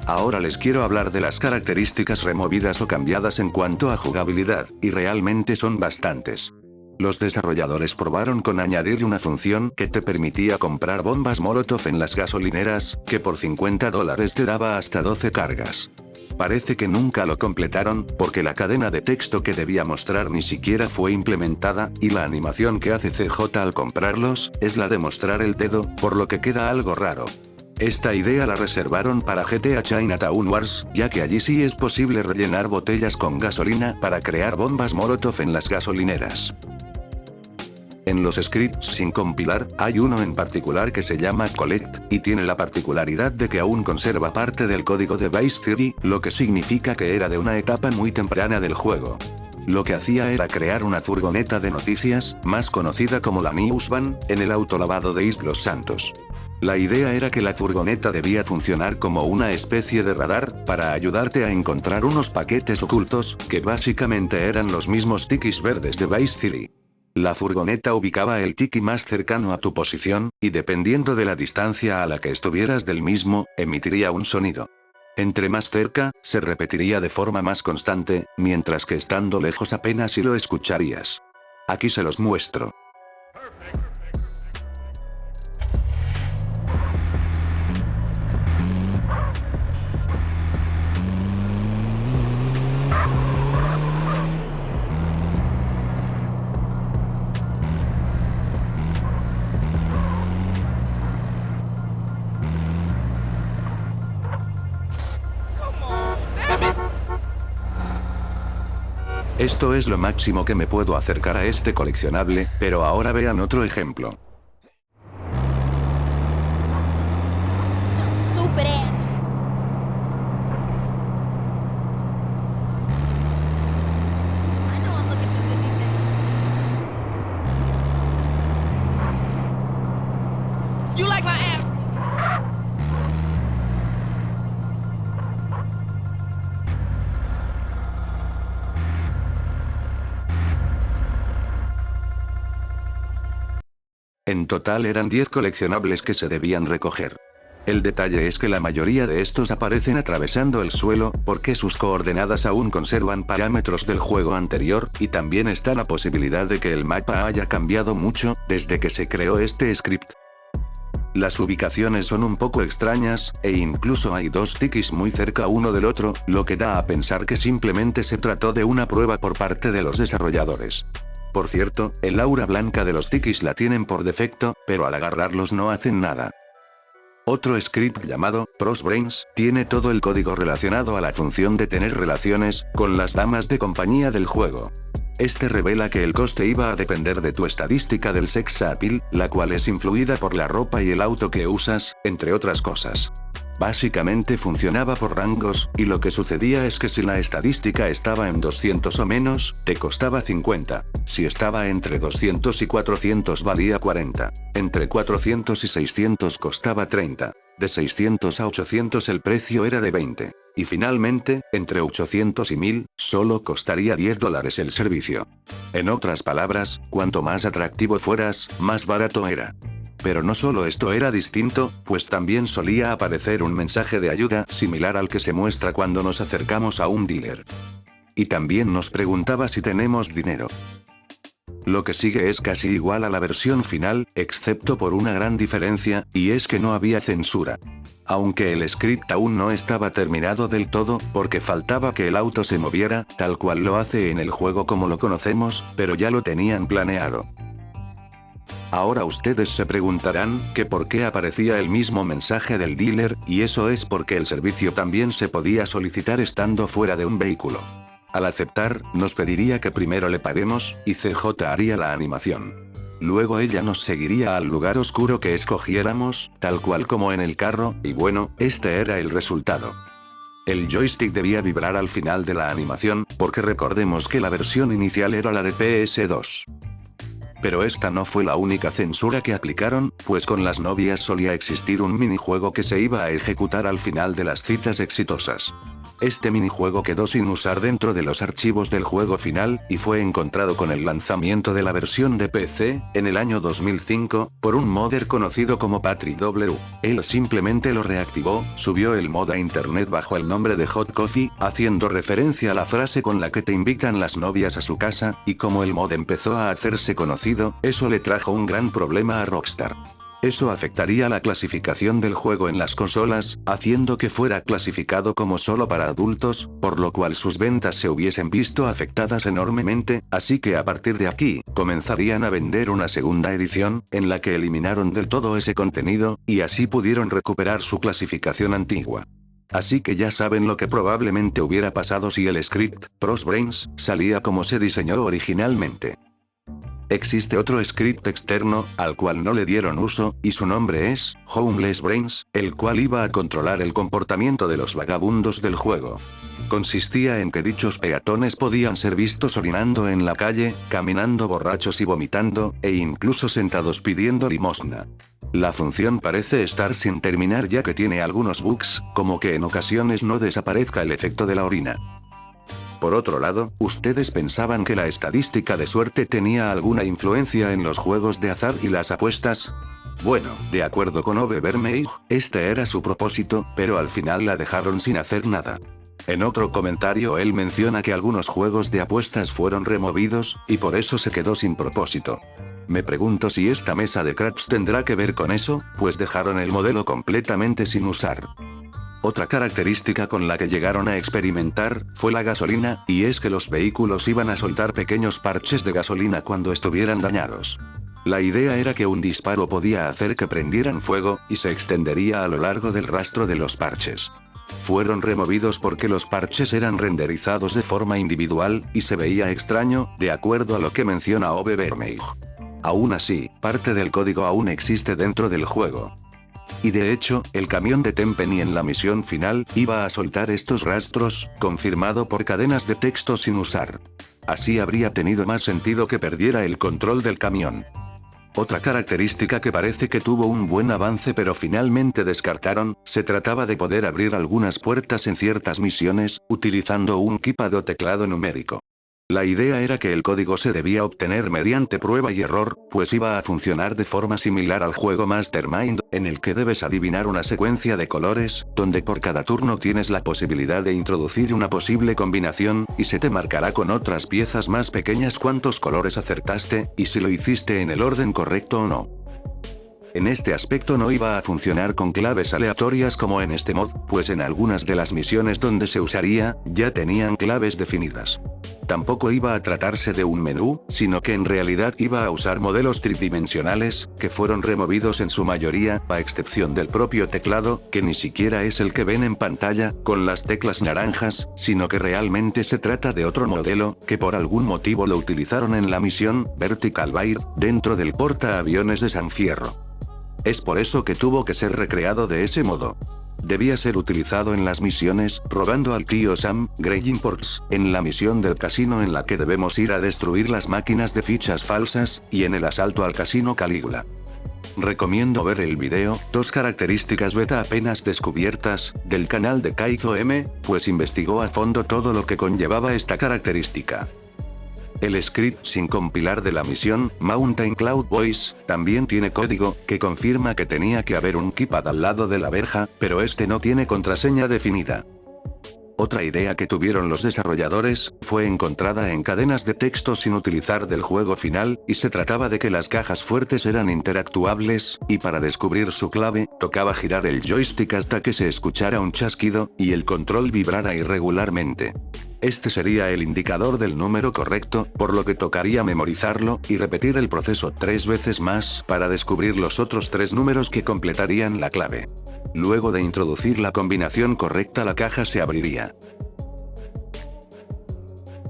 Ahora les quiero hablar de las características removidas o cambiadas en cuanto a jugabilidad, y realmente son bastantes. Los desarrolladores probaron con añadir una función que te permitía comprar bombas Molotov en las gasolineras, que por $50 te daba hasta 12 cargas. Parece que nunca lo completaron, porque la cadena de texto que debía mostrar ni siquiera fue implementada, y la animación que hace CJ al comprarlos, es la de mostrar el dedo, por lo que queda algo raro. Esta idea la reservaron para GTA Chinatown Wars, ya que allí sí es posible rellenar botellas con gasolina para crear bombas Molotov en las gasolineras. En los scripts sin compilar, hay uno en particular que se llama Collect, y tiene la particularidad de que aún conserva parte del código de Vice City, lo que significa que era de una etapa muy temprana del juego. Lo que hacía era crear una furgoneta de noticias, más conocida como la Newsvan, en el autolavado de East Los Santos. La idea era que la furgoneta debía funcionar como una especie de radar, para ayudarte a encontrar unos paquetes ocultos, que básicamente eran los mismos tikis verdes de Vice City. La furgoneta ubicaba el tiki más cercano a tu posición, y dependiendo de la distancia a la que estuvieras del mismo, emitiría un sonido. Entre más cerca, se repetiría de forma más constante, mientras que estando lejos apenas si lo escucharías. Aquí se los muestro. Esto es lo máximo que me puedo acercar a este coleccionable, pero ahora vean otro ejemplo. Stupid. I know I'm looking too good these days. You like my ass? En total eran 10 coleccionables que se debían recoger. El detalle es que la mayoría de estos aparecen atravesando el suelo, porque sus coordenadas aún conservan parámetros del juego anterior, y también está la posibilidad de que el mapa haya cambiado mucho, desde que se creó este script. Las ubicaciones son un poco extrañas, e incluso hay dos tikis muy cerca uno del otro, lo que da a pensar que simplemente se trató de una prueba por parte de los desarrolladores. Por cierto, el aura blanca de los tikis la tienen por defecto, pero al agarrarlos no hacen nada. Otro script llamado Prosbrains tiene todo el código relacionado a la función de tener relaciones con las damas de compañía del juego. Este revela que el coste iba a depender de tu estadística del sex appeal, la cual es influida por la ropa y el auto que usas, entre otras cosas. Básicamente funcionaba por rangos, y lo que sucedía es que si la estadística estaba en 200 o menos, te costaba 50. Si estaba entre 200 y 400 valía 40. Entre 400 y 600 costaba 30. De 600 a 800 el precio era de 20. Y finalmente, entre 800 y 1000, solo costaría $10 el servicio. En otras palabras, cuanto más atractivo fueras, más barato era. Pero no solo esto era distinto, pues también solía aparecer un mensaje de ayuda similar al que se muestra cuando nos acercamos a un dealer. Y también nos preguntaba si tenemos dinero. Lo que sigue es casi igual a la versión final, excepto por una gran diferencia, y es que no había censura. Aunque el script aún no estaba terminado del todo, porque faltaba que el auto se moviera, tal cual lo hace en el juego como lo conocemos, pero ya lo tenían planeado. Ahora ustedes se preguntarán, que por qué aparecía el mismo mensaje del dealer, y eso es porque el servicio también se podía solicitar estando fuera de un vehículo. Al aceptar, nos pediría que primero le paguemos, y CJ haría la animación. Luego ella nos seguiría al lugar oscuro que escogiéramos, tal cual como en el carro, y bueno, este era el resultado. El joystick debía vibrar al final de la animación, porque recordemos que la versión inicial era la de PS2. Pero esta no fue la única censura que aplicaron, pues con las novias solía existir un minijuego que se iba a ejecutar al final de las citas exitosas. Este minijuego quedó sin usar dentro de los archivos del juego final, y fue encontrado con el lanzamiento de la versión de PC, en el año 2005, por un modder conocido como Patrick W. Él simplemente lo reactivó, subió el mod a internet bajo el nombre de Hot Coffee, haciendo referencia a la frase con la que te invitan las novias a su casa, y como el mod empezó a hacerse conocido, eso le trajo un gran problema a Rockstar. Eso afectaría la clasificación del juego en las consolas, haciendo que fuera clasificado como solo para adultos, por lo cual sus ventas se hubiesen visto afectadas enormemente, así que a partir de aquí, comenzarían a vender una segunda edición, en la que eliminaron del todo ese contenido, y así pudieron recuperar su clasificación antigua. Así que ya saben lo que probablemente hubiera pasado si el script, Prosbrains, salía como se diseñó originalmente. Existe otro script externo, al cual no le dieron uso, y su nombre es Homeless Brains, el cual iba a controlar el comportamiento de los vagabundos del juego. Consistía en que dichos peatones podían ser vistos orinando en la calle, caminando borrachos y vomitando, e incluso sentados pidiendo limosna. La función parece estar sin terminar ya que tiene algunos bugs, como que en ocasiones no desaparezca el efecto de la orina. Por otro lado, ¿ustedes pensaban que la estadística de suerte tenía alguna influencia en los juegos de azar y las apuestas? Bueno, de acuerdo con Ove Vermeij, este era su propósito, pero al final la dejaron sin hacer nada. En otro comentario él menciona que algunos juegos de apuestas fueron removidos, y por eso se quedó sin propósito. Me pregunto si esta mesa de craps tendrá que ver con eso, pues dejaron el modelo completamente sin usar. Otra característica con la que llegaron a experimentar, fue la gasolina, y es que los vehículos iban a soltar pequeños parches de gasolina cuando estuvieran dañados. La idea era que un disparo podía hacer que prendieran fuego, y se extendería a lo largo del rastro de los parches. Fueron removidos porque los parches eran renderizados de forma individual, y se veía extraño, de acuerdo a lo que menciona Ove Vermeij. Aún así, parte del código aún existe dentro del juego. Y de hecho, el camión de Tenpenny en la misión final, iba a soltar estos rastros, confirmado por cadenas de texto sin usar. Así habría tenido más sentido que perdiera el control del camión. Otra característica que parece que tuvo un buen avance pero finalmente descartaron, se trataba de poder abrir algunas puertas en ciertas misiones, utilizando un keypad o teclado numérico. La idea era que el código se debía obtener mediante prueba y error, pues iba a funcionar de forma similar al juego Mastermind, en el que debes adivinar una secuencia de colores, donde por cada turno tienes la posibilidad de introducir una posible combinación, y se te marcará con otras piezas más pequeñas cuántos colores acertaste, y si lo hiciste en el orden correcto o no. En este aspecto no iba a funcionar con claves aleatorias como en este mod, pues en algunas de las misiones donde se usaría, ya tenían claves definidas. Tampoco iba a tratarse de un menú, sino que en realidad iba a usar modelos tridimensionales, que fueron removidos en su mayoría, a excepción del propio teclado, que ni siquiera es el que ven en pantalla, con las teclas naranjas, sino que realmente se trata de otro modelo, que por algún motivo lo utilizaron en la misión Vertical Bair, dentro del portaaviones de San Fierro. Es por eso que tuvo que ser recreado de ese modo. Debía ser utilizado en las misiones, robando al tío Sam, Grey Imports, en la misión del casino en la que debemos ir a destruir las máquinas de fichas falsas, y en el asalto al casino Calígula. recomiendo ver el video, 2 características beta apenas descubiertas, del canal de Kaizo M, pues investigó a fondo todo lo que conllevaba esta característica. El script sin compilar de la misión, Mountain Cloud Boys, también tiene código, que confirma que tenía que haber un keypad al lado de la verja, pero este no tiene contraseña definida. Otra idea que tuvieron los desarrolladores, fue encontrada en cadenas de texto sin utilizar del juego final, y se trataba de que las cajas fuertes eran interactuables, y para descubrir su clave, tocaba girar el joystick hasta que se escuchara un chasquido, y el control vibrara irregularmente. Este sería el indicador del número correcto, por lo que tocaría memorizarlo, y repetir el proceso 3 veces más, para descubrir los otros 3 números que completarían la clave. Luego de introducir la combinación correcta, la caja se abriría.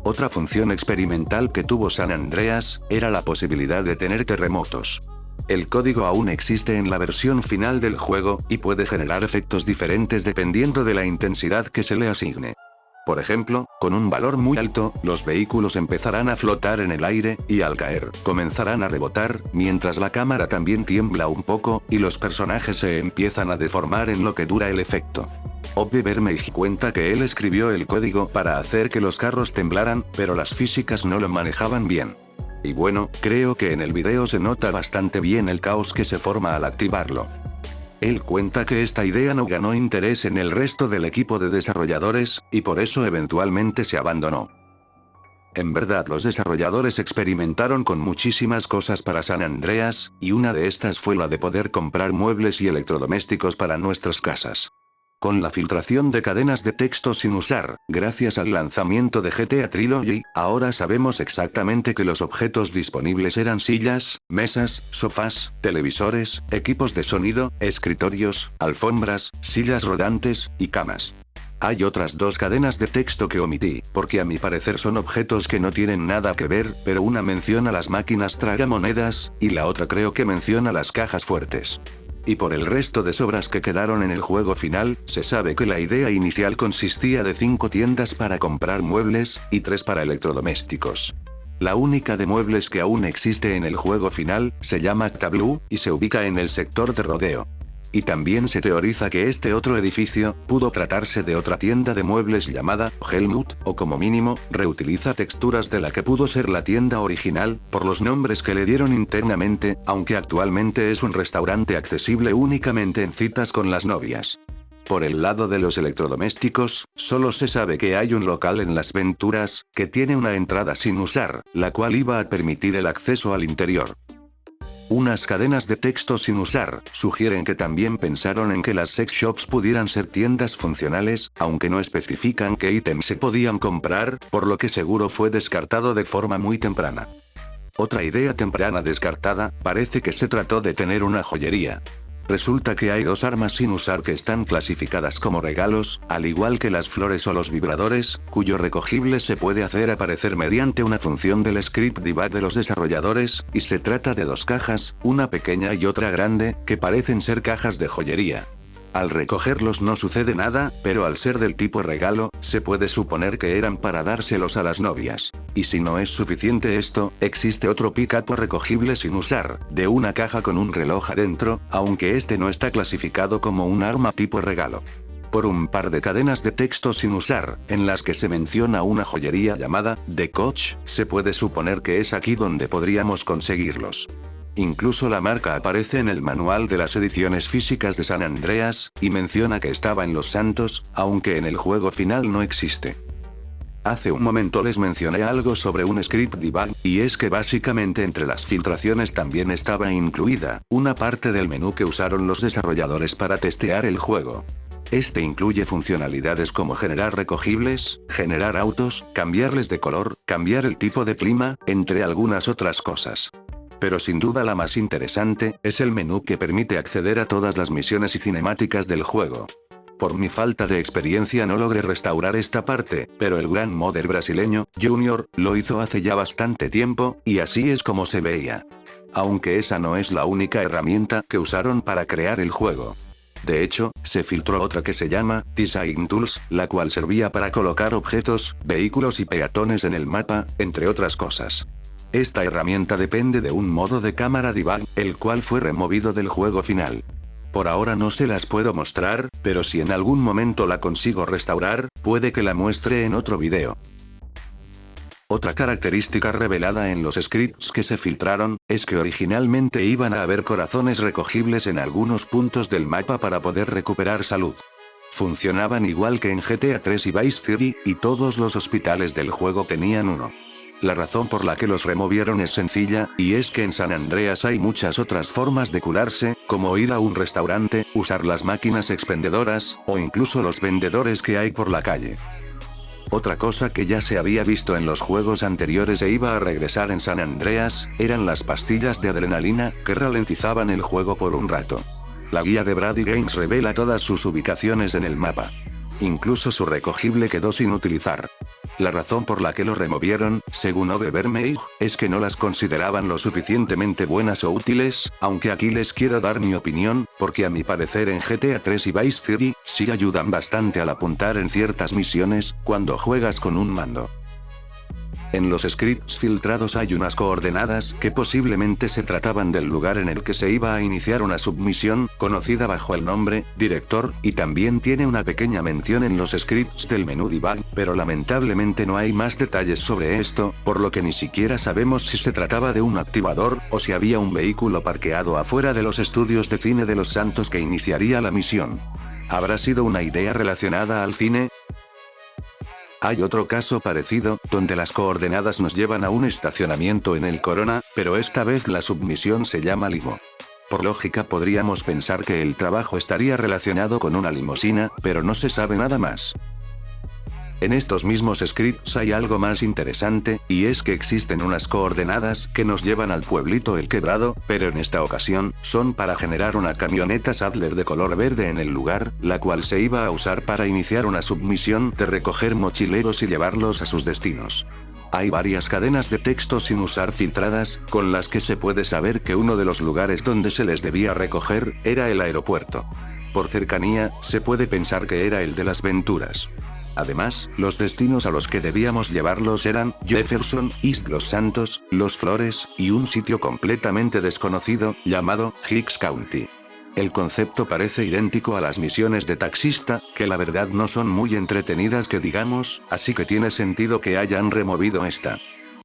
Otra función experimental que tuvo San Andreas, era la posibilidad de tener terremotos. El código aún existe en la versión final del juego, y puede generar efectos diferentes dependiendo de la intensidad que se le asigne. Por ejemplo, con un valor muy alto, los vehículos empezarán a flotar en el aire, y al caer, comenzarán a rebotar, mientras la cámara también tiembla un poco, y los personajes se empiezan a deformar en lo que dura el efecto. Obvermage cuenta que él escribió el código para hacer que los carros temblaran, pero las físicas no lo manejaban bien. Y bueno, creo que en el video se nota bastante bien el caos que se forma al activarlo. Él cuenta que esta idea no ganó interés en el resto del equipo de desarrolladores, y por eso eventualmente se abandonó. En verdad, los desarrolladores experimentaron con muchísimas cosas para San Andreas, y una de estas fue la de poder comprar muebles y electrodomésticos para nuestras casas. Con la filtración de cadenas de texto sin usar, gracias al lanzamiento de GTA Trilogy, ahora sabemos exactamente que los objetos disponibles eran sillas, mesas, sofás, televisores, equipos de sonido, escritorios, alfombras, sillas rodantes, y camas. Hay otras 2 cadenas de texto que omití, porque a mi parecer son objetos que no tienen nada que ver, pero una menciona las máquinas tragamonedas, y la otra creo que menciona las cajas fuertes. Y por el resto de sobras que quedaron en el juego final, se sabe que la idea inicial consistía de 5 tiendas para comprar muebles, y 3 para electrodomésticos. La única de muebles que aún existe en el juego final, se llama Tableau, y se ubica en el sector de rodeo. Y también se teoriza que este otro edificio, pudo tratarse de otra tienda de muebles llamada Helmut, o como mínimo, reutiliza texturas de la que pudo ser la tienda original, por los nombres que le dieron internamente, aunque actualmente es un restaurante accesible únicamente en citas con las novias. Por el lado de los electrodomésticos, solo se sabe que hay un local en Las Venturas, que tiene una entrada sin usar, la cual iba a permitir el acceso al interior. Unas cadenas de texto sin usar, sugieren que también pensaron en que las sex shops pudieran ser tiendas funcionales, aunque no especifican qué ítems se podían comprar, por lo que seguro fue descartado de forma muy temprana. Otra idea temprana descartada, parece que se trató de tener una joyería. Resulta que hay 2 armas sin usar que están clasificadas como regalos, al igual que las flores o los vibradores, cuyo recogible se puede hacer aparecer mediante una función del script debug de los desarrolladores, y se trata de 2 cajas, una pequeña y otra grande, que parecen ser cajas de joyería. Al recogerlos no sucede nada, pero al ser del tipo regalo, se puede suponer que eran para dárselos a las novias. Y si no es suficiente esto, existe otro pick-up recogible sin usar, de una caja con un reloj adentro, aunque este no está clasificado como un arma tipo regalo. Por un par de cadenas de texto sin usar, en las que se menciona una joyería llamada The Coach, se puede suponer que es aquí donde podríamos conseguirlos. Incluso la marca aparece en el manual de las ediciones físicas de San Andreas, y menciona que estaba en Los Santos, aunque en el juego final no existe. Hace un momento les mencioné algo sobre un script debug, y es que básicamente entre las filtraciones también estaba incluida una parte del menú que usaron los desarrolladores para testear el juego. Este incluye funcionalidades como generar recogibles, generar autos, cambiarles de color, cambiar el tipo de clima, entre algunas otras cosas. Pero sin duda la más interesante, es el menú que permite acceder a todas las misiones y cinemáticas del juego. Por mi falta de experiencia no logré restaurar esta parte, pero el gran modder brasileño, Junior, lo hizo hace ya bastante tiempo, y así es como se veía. Aunque esa no es la única herramienta que usaron para crear el juego. De hecho, se filtró otra que se llama Design Tools, la cual servía para colocar objetos, vehículos y peatones en el mapa, entre otras cosas. Esta herramienta depende de un modo de cámara debug, el cual fue removido del juego final. Por ahora no se las puedo mostrar, pero si en algún momento la consigo restaurar, puede que la muestre en otro video. Otra característica revelada en los scripts que se filtraron, es que originalmente iban a haber corazones recogibles en algunos puntos del mapa para poder recuperar salud. Funcionaban igual que en GTA 3 y Vice City, y todos los hospitales del juego tenían uno. La razón por la que los removieron es sencilla, y es que en San Andreas hay muchas otras formas de curarse, como ir a un restaurante, usar las máquinas expendedoras, o incluso los vendedores que hay por la calle. Otra cosa que ya se había visto en los juegos anteriores e iba a regresar en San Andreas, eran las pastillas de adrenalina, que ralentizaban el juego por un rato. La guía de Brady Games revela todas sus ubicaciones en el mapa. Incluso su recogible quedó sin utilizar. La razón por la que lo removieron, según Overmeig, es que no las consideraban lo suficientemente buenas o útiles, aunque aquí les quiero dar mi opinión, porque a mi parecer en GTA 3 y Vice City, sí ayudan bastante al apuntar en ciertas misiones, cuando juegas con un mando. En los scripts filtrados hay unas coordenadas que posiblemente se trataban del lugar en el que se iba a iniciar una submisión, conocida bajo el nombre Director, y también tiene una pequeña mención en los scripts del menú debug, pero lamentablemente no hay más detalles sobre esto, por lo que ni siquiera sabemos si se trataba de un activador, o si había un vehículo parqueado afuera de los estudios de cine de Los Santos que iniciaría la misión. ¿Habrá sido una idea relacionada al cine? Hay otro caso parecido, donde las coordenadas nos llevan a un estacionamiento en el Corona, pero esta vez la submisión se llama Limo. Por lógica podríamos pensar que el trabajo estaría relacionado con una limusina, pero no se sabe nada más. En estos mismos scripts hay algo más interesante, y es que existen unas coordenadas que nos llevan al pueblito El Quebrado, pero en esta ocasión, son para generar una camioneta Sadler de color verde en el lugar, la cual se iba a usar para iniciar una submisión de recoger mochileros y llevarlos a sus destinos. Hay varias cadenas de texto sin usar filtradas, con las que se puede saber que uno de los lugares donde se les debía recoger, era el aeropuerto. Por cercanía, se puede pensar que era el de Las Venturas. Además, los destinos a los que debíamos llevarlos eran Jefferson, East Los Santos, Los Flores, y un sitio completamente desconocido, llamado Hicks County. El concepto parece idéntico a las misiones de taxista, que la verdad no son muy entretenidas que digamos, así que tiene sentido que hayan removido esta.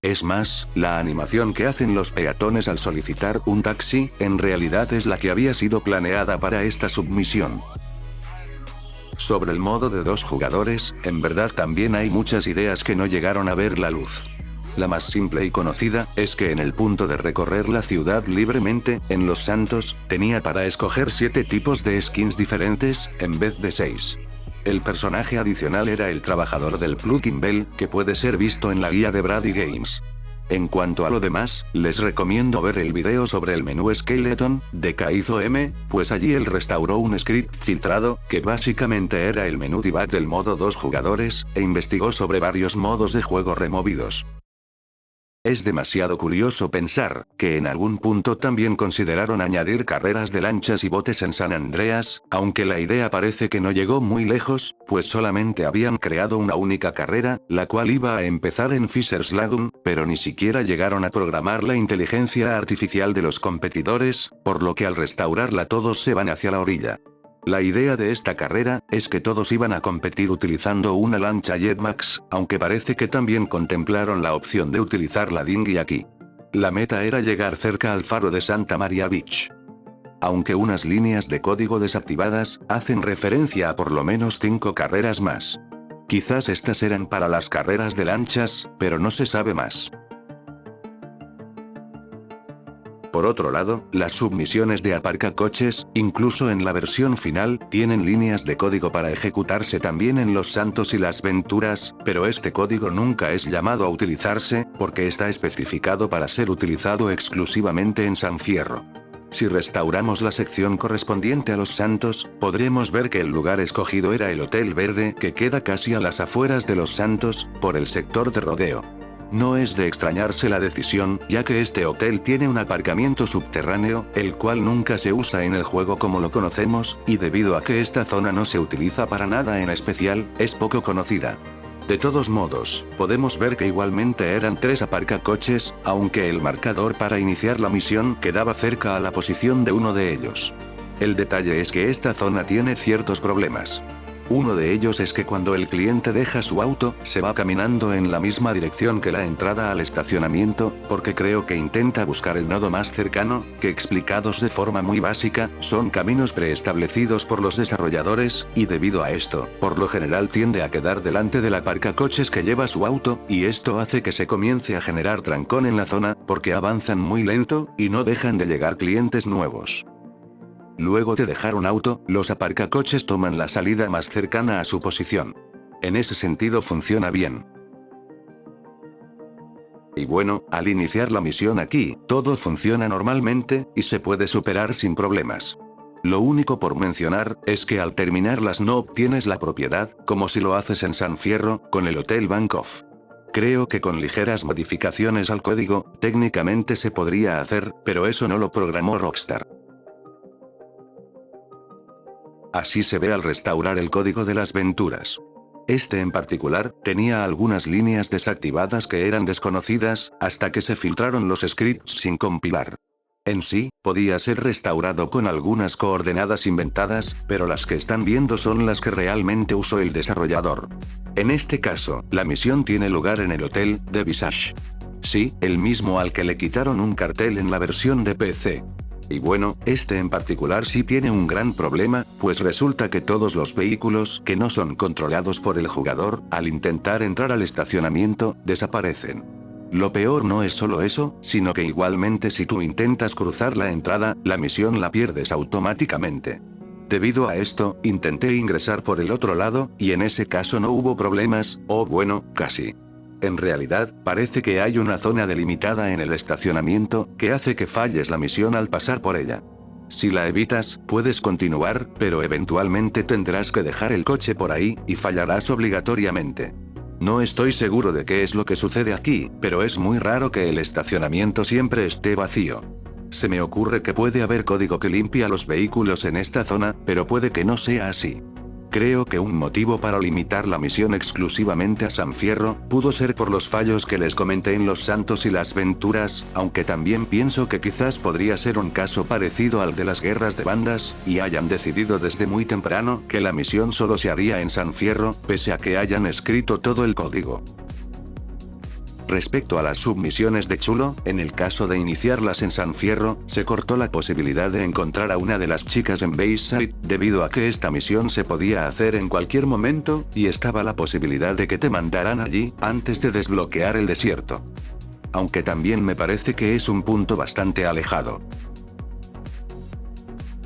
Es más, la animación que hacen los peatones al solicitar un taxi, en realidad es la que había sido planeada para esta submisión. Sobre el modo de 2 jugadores, en verdad también hay muchas ideas que no llegaron a ver la luz. La más simple y conocida, es que en el punto de recorrer la ciudad libremente, en Los Santos, tenía para escoger 7 tipos de skins diferentes, en vez de 6. El personaje adicional era el trabajador del Plugin Bell, que puede ser visto en la guía de Brady Games. En cuanto a lo demás, les recomiendo ver el video sobre el menú Skeleton, de Kaizo M, pues allí él restauró un script filtrado, que básicamente era el menú debug del modo 2 jugadores, e investigó sobre varios modos de juego removidos. Es demasiado curioso pensar, que en algún punto también consideraron añadir carreras de lanchas y botes en San Andreas, aunque la idea parece que no llegó muy lejos, pues solamente habían creado una única carrera, la cual iba a empezar en Fisher's Lagoon, pero ni siquiera llegaron a programar la inteligencia artificial de los competidores, por lo que al restaurarla todos se van hacia la orilla. La idea de esta carrera, es que todos iban a competir utilizando una lancha Jetmax, aunque parece que también contemplaron la opción de utilizar la dinghy aquí. La meta era llegar cerca al faro de Santa Maria Beach. Aunque unas líneas de código desactivadas, hacen referencia a por lo menos 5 carreras más. Quizás estas eran para las carreras de lanchas, pero no se sabe más. Por otro lado, las submisiones de aparcacoches, incluso en la versión final, tienen líneas de código para ejecutarse también en Los Santos y Las Venturas, pero este código nunca es llamado a utilizarse, porque está especificado para ser utilizado exclusivamente en San Fierro. Si restauramos la sección correspondiente a Los Santos, podremos ver que el lugar escogido era el Hotel Verde, que queda casi a las afueras de Los Santos, por el sector de rodeo. No es de extrañarse la decisión, ya que este hotel tiene un aparcamiento subterráneo, el cual nunca se usa en el juego como lo conocemos, y debido a que esta zona no se utiliza para nada en especial, es poco conocida. De todos modos, podemos ver que igualmente eran 3 aparcacoches, aunque el marcador para iniciar la misión quedaba cerca a la posición de uno de ellos. El detalle es que esta zona tiene ciertos problemas. Uno de ellos es que cuando el cliente deja su auto, se va caminando en la misma dirección que la entrada al estacionamiento, porque creo que intenta buscar el nodo más cercano, que explicados de forma muy básica, son caminos preestablecidos por los desarrolladores, y debido a esto, por lo general tiende a quedar delante del aparcacoches que lleva su auto, y esto hace que se comience a generar trancón en la zona, porque avanzan muy lento, y no dejan de llegar clientes nuevos. Luego de dejar un auto, los aparcacoches toman la salida más cercana a su posición. En ese sentido funciona bien. Y bueno, al iniciar la misión aquí, todo funciona normalmente, y se puede superar sin problemas. Lo único por mencionar, es que al terminarlas no obtienes la propiedad, como si lo haces en San Fierro, con el Hotel Bancroft. Creo que con ligeras modificaciones al código, técnicamente se podría hacer, pero eso no lo programó Rockstar. Así se ve al restaurar el código de las Venturas. Este en particular, tenía algunas líneas desactivadas que eran desconocidas, hasta que se filtraron los scripts sin compilar. En sí, podía ser restaurado con algunas coordenadas inventadas, pero las que están viendo son las que realmente usó el desarrollador. En este caso, la misión tiene lugar en el hotel de Visage. Sí, el mismo al que le quitaron un cartel en la versión de PC. Y bueno, este en particular sí tiene un gran problema, pues resulta que todos los vehículos que no son controlados por el jugador, al intentar entrar al estacionamiento, desaparecen. Lo peor no es solo eso, sino que igualmente si tú intentas cruzar la entrada, la misión la pierdes automáticamente. Debido a esto, intenté ingresar por el otro lado, y en ese caso no hubo problemas, o bueno, casi. En realidad, parece que hay una zona delimitada en el estacionamiento, que hace que falles la misión al pasar por ella. Si la evitas, puedes continuar, pero eventualmente tendrás que dejar el coche por ahí, y fallarás obligatoriamente. No estoy seguro de qué es lo que sucede aquí, pero es muy raro que el estacionamiento siempre esté vacío. Se me ocurre que puede haber código que limpia los vehículos en esta zona, pero puede que no sea así. Creo que un motivo para limitar la misión exclusivamente a San Fierro, pudo ser por los fallos que les comenté en Los Santos y las Venturas, aunque también pienso que quizás podría ser un caso parecido al de las guerras de bandas, y hayan decidido desde muy temprano que la misión solo se haría en San Fierro, pese a que hayan escrito todo el código. Respecto a las submisiones de Chulo, en el caso de iniciarlas en San Fierro, se cortó la posibilidad de encontrar a una de las chicas en Bayside, debido a que esta misión se podía hacer en cualquier momento, y estaba la posibilidad de que te mandaran allí, antes de desbloquear el desierto. Aunque también me parece que es un punto bastante alejado.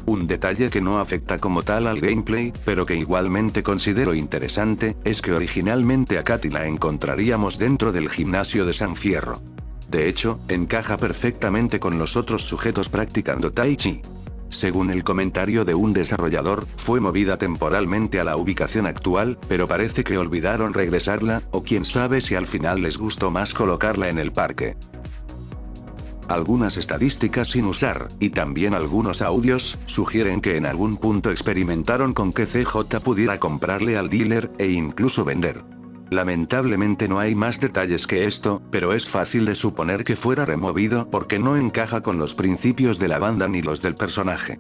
Un detalle que no afecta como tal al gameplay, pero que igualmente considero interesante, es que originalmente a Katy la encontraríamos dentro del gimnasio de San Fierro. De hecho, encaja perfectamente con los otros sujetos practicando Tai Chi. Según el comentario de un desarrollador, fue movida temporalmente a la ubicación actual, pero parece que olvidaron regresarla, o quién sabe si al final les gustó más colocarla en el parque. Algunas estadísticas sin usar, y también algunos audios, sugieren que en algún punto experimentaron con que CJ pudiera comprarle al dealer, e incluso vender. Lamentablemente no hay más detalles que esto, pero es fácil de suponer que fuera removido porque no encaja con los principios de la banda ni los del personaje.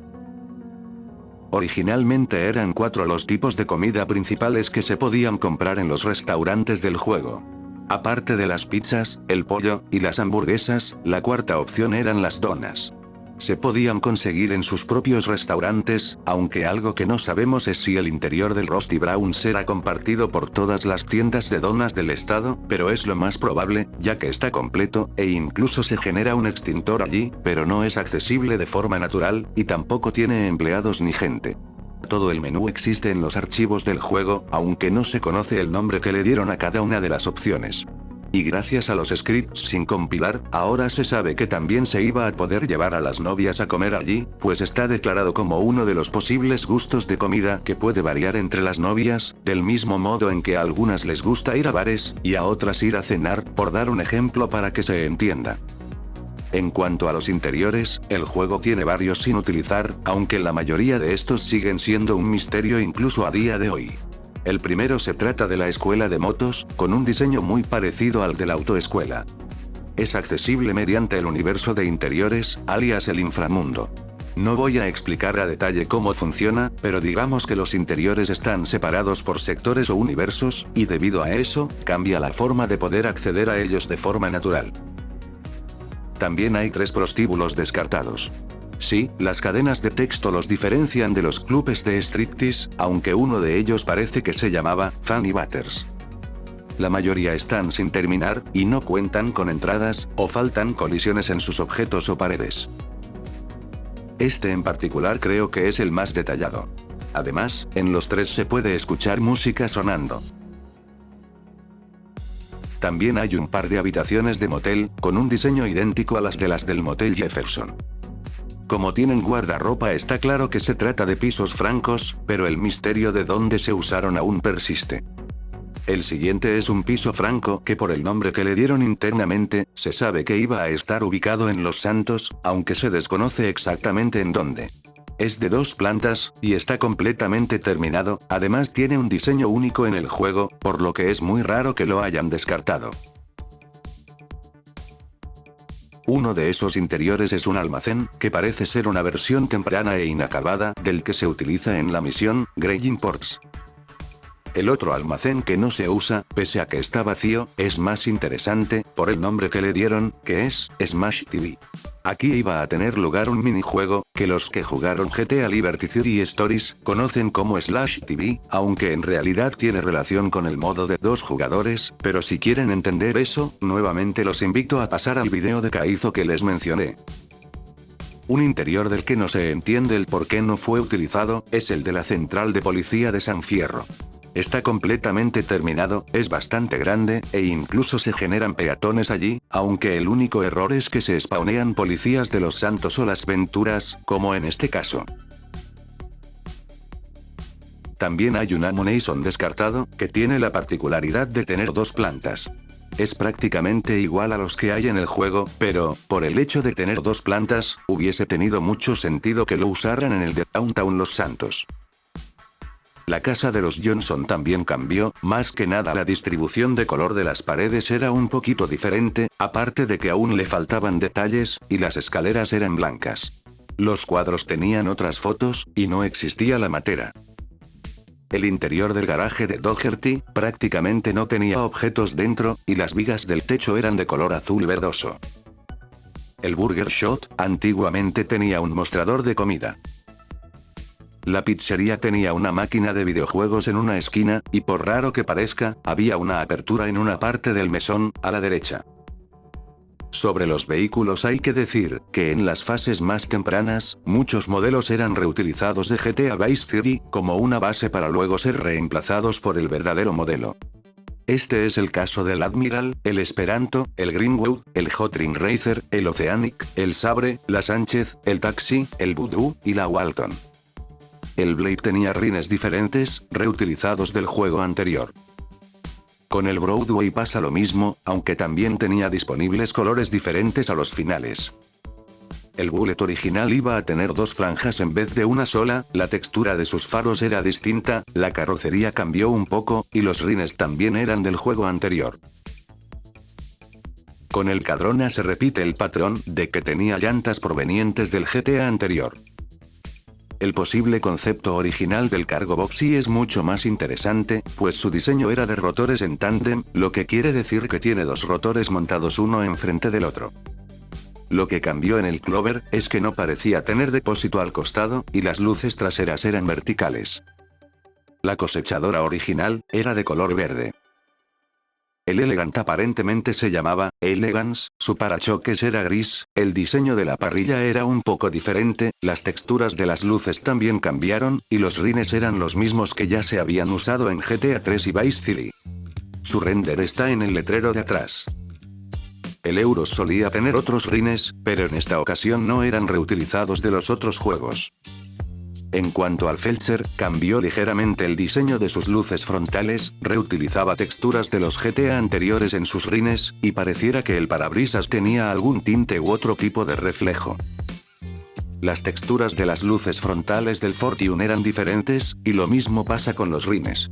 Originalmente eran 4 los tipos de comida principales que se podían comprar en los restaurantes del juego. Aparte de las pizzas, el pollo, y las hamburguesas, la cuarta opción eran las donas. Se podían conseguir en sus propios restaurantes, aunque algo que no sabemos es si el interior del Rusty Brown será compartido por todas las tiendas de donas del estado, pero es lo más probable, ya que está completo, e incluso se genera un extintor allí, pero no es accesible de forma natural, y tampoco tiene empleados ni gente. Todo el menú existe en los archivos del juego, aunque no se conoce el nombre que le dieron a cada una de las opciones. Y gracias a los scripts sin compilar, ahora se sabe que también se iba a poder llevar a las novias a comer allí, pues está declarado como uno de los posibles gustos de comida que puede variar entre las novias, del mismo modo en que a algunas les gusta ir a bares, y a otras ir a cenar, por dar un ejemplo para que se entienda. En cuanto a los interiores, el juego tiene varios sin utilizar, aunque la mayoría de estos siguen siendo un misterio incluso a día de hoy. El primero se trata de la escuela de motos, con un diseño muy parecido al de la autoescuela. Es accesible mediante el universo de interiores, alias el inframundo. No voy a explicar a detalle cómo funciona, pero digamos que los interiores están separados por sectores o universos, y debido a eso, cambia la forma de poder acceder a ellos de forma natural. También hay 3 prostíbulos descartados. Sí, las cadenas de texto los diferencian de los clubes de striptease, aunque uno de ellos parece que se llamaba Fanny Butters. La mayoría están sin terminar, y no cuentan con entradas, o faltan colisiones en sus objetos o paredes. Este en particular creo que es el más detallado. Además, en los 3 se puede escuchar música sonando. También hay un par de habitaciones de motel, con un diseño idéntico a las del Motel Jefferson. Como tienen guardarropa está claro que se trata de pisos francos, pero el misterio de dónde se usaron aún persiste. El siguiente es un piso franco que por el nombre que le dieron internamente, se sabe que iba a estar ubicado en Los Santos, aunque se desconoce exactamente en dónde. Es de 2 plantas, y está completamente terminado, además tiene un diseño único en el juego, por lo que es muy raro que lo hayan descartado. Uno de esos interiores es un almacén, que parece ser una versión temprana e inacabada, del que se utiliza en la misión, Grey Imports. El otro almacén que no se usa, pese a que está vacío, es más interesante, por el nombre que le dieron, que es Smash TV. Aquí iba a tener lugar un minijuego, que los que jugaron GTA Liberty City Stories, conocen como Slash TV, aunque en realidad tiene relación con el modo de 2 jugadores, pero si quieren entender eso, nuevamente los invito a pasar al video de Kaizo que les mencioné. Un interior del que no se entiende el por qué no fue utilizado, es el de la central de policía de San Fierro. Está completamente terminado, es bastante grande, e incluso se generan peatones allí, aunque el único error es que se spawnean policías de Los Santos o Las Venturas, como en este caso. También hay un Ammunition descartado, que tiene la particularidad de tener 2 plantas. Es prácticamente igual a los que hay en el juego, pero, por el hecho de tener 2 plantas, hubiese tenido mucho sentido que lo usaran en el de Downtown Los Santos. La casa de los Johnson también cambió, más que nada la distribución de color de las paredes era un poquito diferente, aparte de que aún le faltaban detalles, y las escaleras eran blancas. Los cuadros tenían otras fotos, y no existía la matera. El interior del garaje de Doherty, prácticamente no tenía objetos dentro, y las vigas del techo eran de color azul verdoso. El Burger Shot, antiguamente tenía un mostrador de comida. La pizzería tenía una máquina de videojuegos en una esquina, y por raro que parezca, había una apertura en una parte del mesón, a la derecha. Sobre los vehículos hay que decir, que en las fases más tempranas, muchos modelos eran reutilizados de GTA Vice City, como una base para luego ser reemplazados por el verdadero modelo. Este es el caso del Admiral, el Esperanto, el Greenwood, el Hot Ring Racer, el Oceanic, el Sabre, la Sánchez, el Taxi, el Voodoo, y la Walton. El Blade tenía rines diferentes, reutilizados del juego anterior. Con el Broadway pasa lo mismo, aunque también tenía disponibles colores diferentes a los finales. El Bullet original iba a tener 2 franjas en vez de una sola, la textura de sus faros era distinta, la carrocería cambió un poco, y los rines también eran del juego anterior. Con el Cadrona se repite el patrón, de que tenía llantas provenientes del GTA anterior. El posible concepto original del Cargo Boxy es mucho más interesante, pues su diseño era de rotores en tándem, lo que quiere decir que tiene 2 rotores montados uno enfrente del otro. Lo que cambió en el Clover, es que no parecía tener depósito al costado, y las luces traseras eran verticales. La cosechadora original, era de color verde. El Elegant aparentemente se llamaba Elegance, su parachoques era gris, el diseño de la parrilla era un poco diferente, las texturas de las luces también cambiaron, y los rines eran los mismos que ya se habían usado en GTA 3 y Vice City. Su render está en el letrero de atrás. El Euros solía tener otros rines, pero en esta ocasión no eran reutilizados de los otros juegos. En cuanto al Felcher, cambió ligeramente el diseño de sus luces frontales, reutilizaba texturas de los GTA anteriores en sus rines, y pareciera que el parabrisas tenía algún tinte u otro tipo de reflejo. Las texturas de las luces frontales del Fortune eran diferentes, y lo mismo pasa con los rines.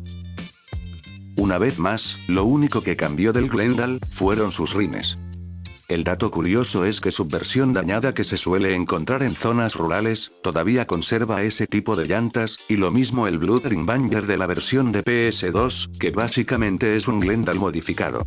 Una vez más, lo único que cambió del Glendale fueron sus rines. El dato curioso es que su versión dañada que se suele encontrar en zonas rurales, todavía conserva ese tipo de llantas, y lo mismo el Blue Dream Banger de la versión de PS2, que básicamente es un Glendale modificado.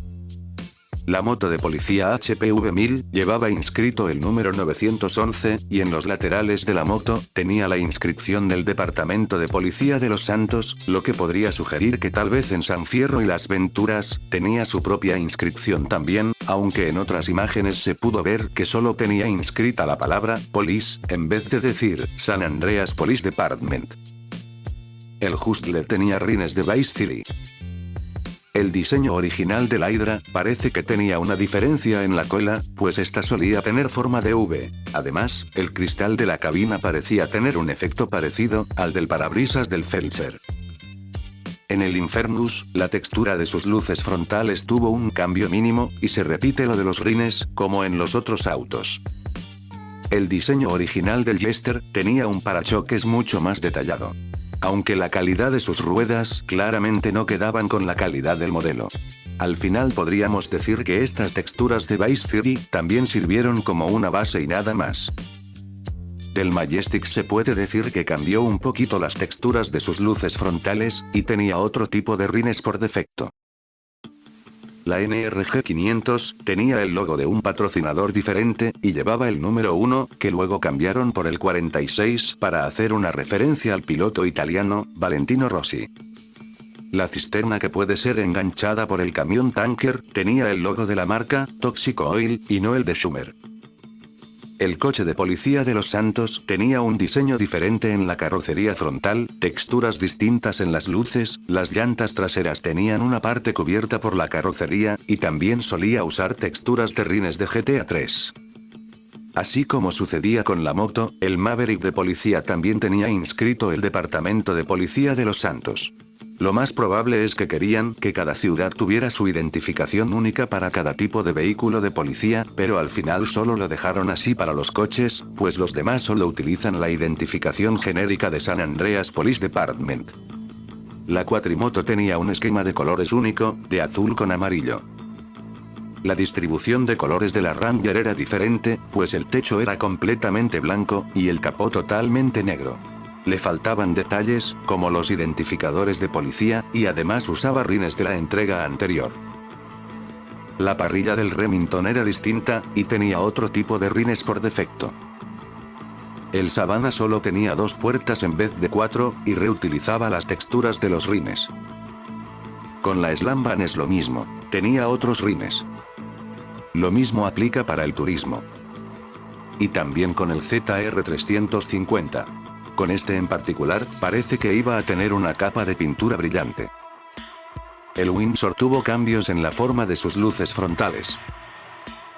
La moto de policía HPV 1000 llevaba inscrito el número 911, y en los laterales de la moto tenía la inscripción del Departamento de Policía de Los Santos, lo que podría sugerir que tal vez en San Fierro y Las Venturas tenía su propia inscripción también, aunque en otras imágenes se pudo ver que solo tenía inscrita la palabra Police, en vez de decir San Andreas Police Department. El Hustler tenía rines de Vice City. El diseño original del Hydra parece que tenía una diferencia en la cola, pues esta solía tener forma de V. Además, el cristal de la cabina parecía tener un efecto parecido al del parabrisas del Felcher. En el Infernus, la textura de sus luces frontales tuvo un cambio mínimo, y se repite lo de los rines, como en los otros autos. El diseño original del Jester tenía un parachoques mucho más detallado. Aunque la calidad de sus ruedas claramente no quedaban con la calidad del modelo. Al final podríamos decir que estas texturas de Vice City también sirvieron como una base y nada más. Del Majestic se puede decir que cambió un poquito las texturas de sus luces frontales, y tenía otro tipo de rines por defecto. La NRG 500 tenía el logo de un patrocinador diferente, y llevaba el número 1, que luego cambiaron por el 46 para hacer una referencia al piloto italiano, Valentino Rossi. La cisterna que puede ser enganchada por el camión tanker, tenía el logo de la marca, Toxic Oil, y no el de Schumer. El coche de policía de Los Santos tenía un diseño diferente en la carrocería frontal, texturas distintas en las luces, las llantas traseras tenían una parte cubierta por la carrocería, y también solía usar texturas de rines de GTA 3. Así como sucedía con la moto, el Maverick de policía también tenía inscrito el Departamento de Policía de Los Santos. Lo más probable es que querían que cada ciudad tuviera su identificación única para cada tipo de vehículo de policía, pero al final solo lo dejaron así para los coches, pues los demás solo utilizan la identificación genérica de San Andreas Police Department. La cuatrimoto tenía un esquema de colores único, de azul con amarillo. La distribución de colores de la Ranger era diferente, pues el techo era completamente blanco, y el capó totalmente negro. Le faltaban detalles, como los identificadores de policía, y además usaba rines de la entrega anterior. La parrilla del Remington era distinta, y tenía otro tipo de rines por defecto. El Savannah solo tenía 2 puertas en vez de 4, y reutilizaba las texturas de los rines. Con la Slam Van es lo mismo, tenía otros rines. Lo mismo aplica para el turismo. Y también con el ZR 350. Con este en particular, parece que iba a tener una capa de pintura brillante. El Windsor tuvo cambios en la forma de sus luces frontales.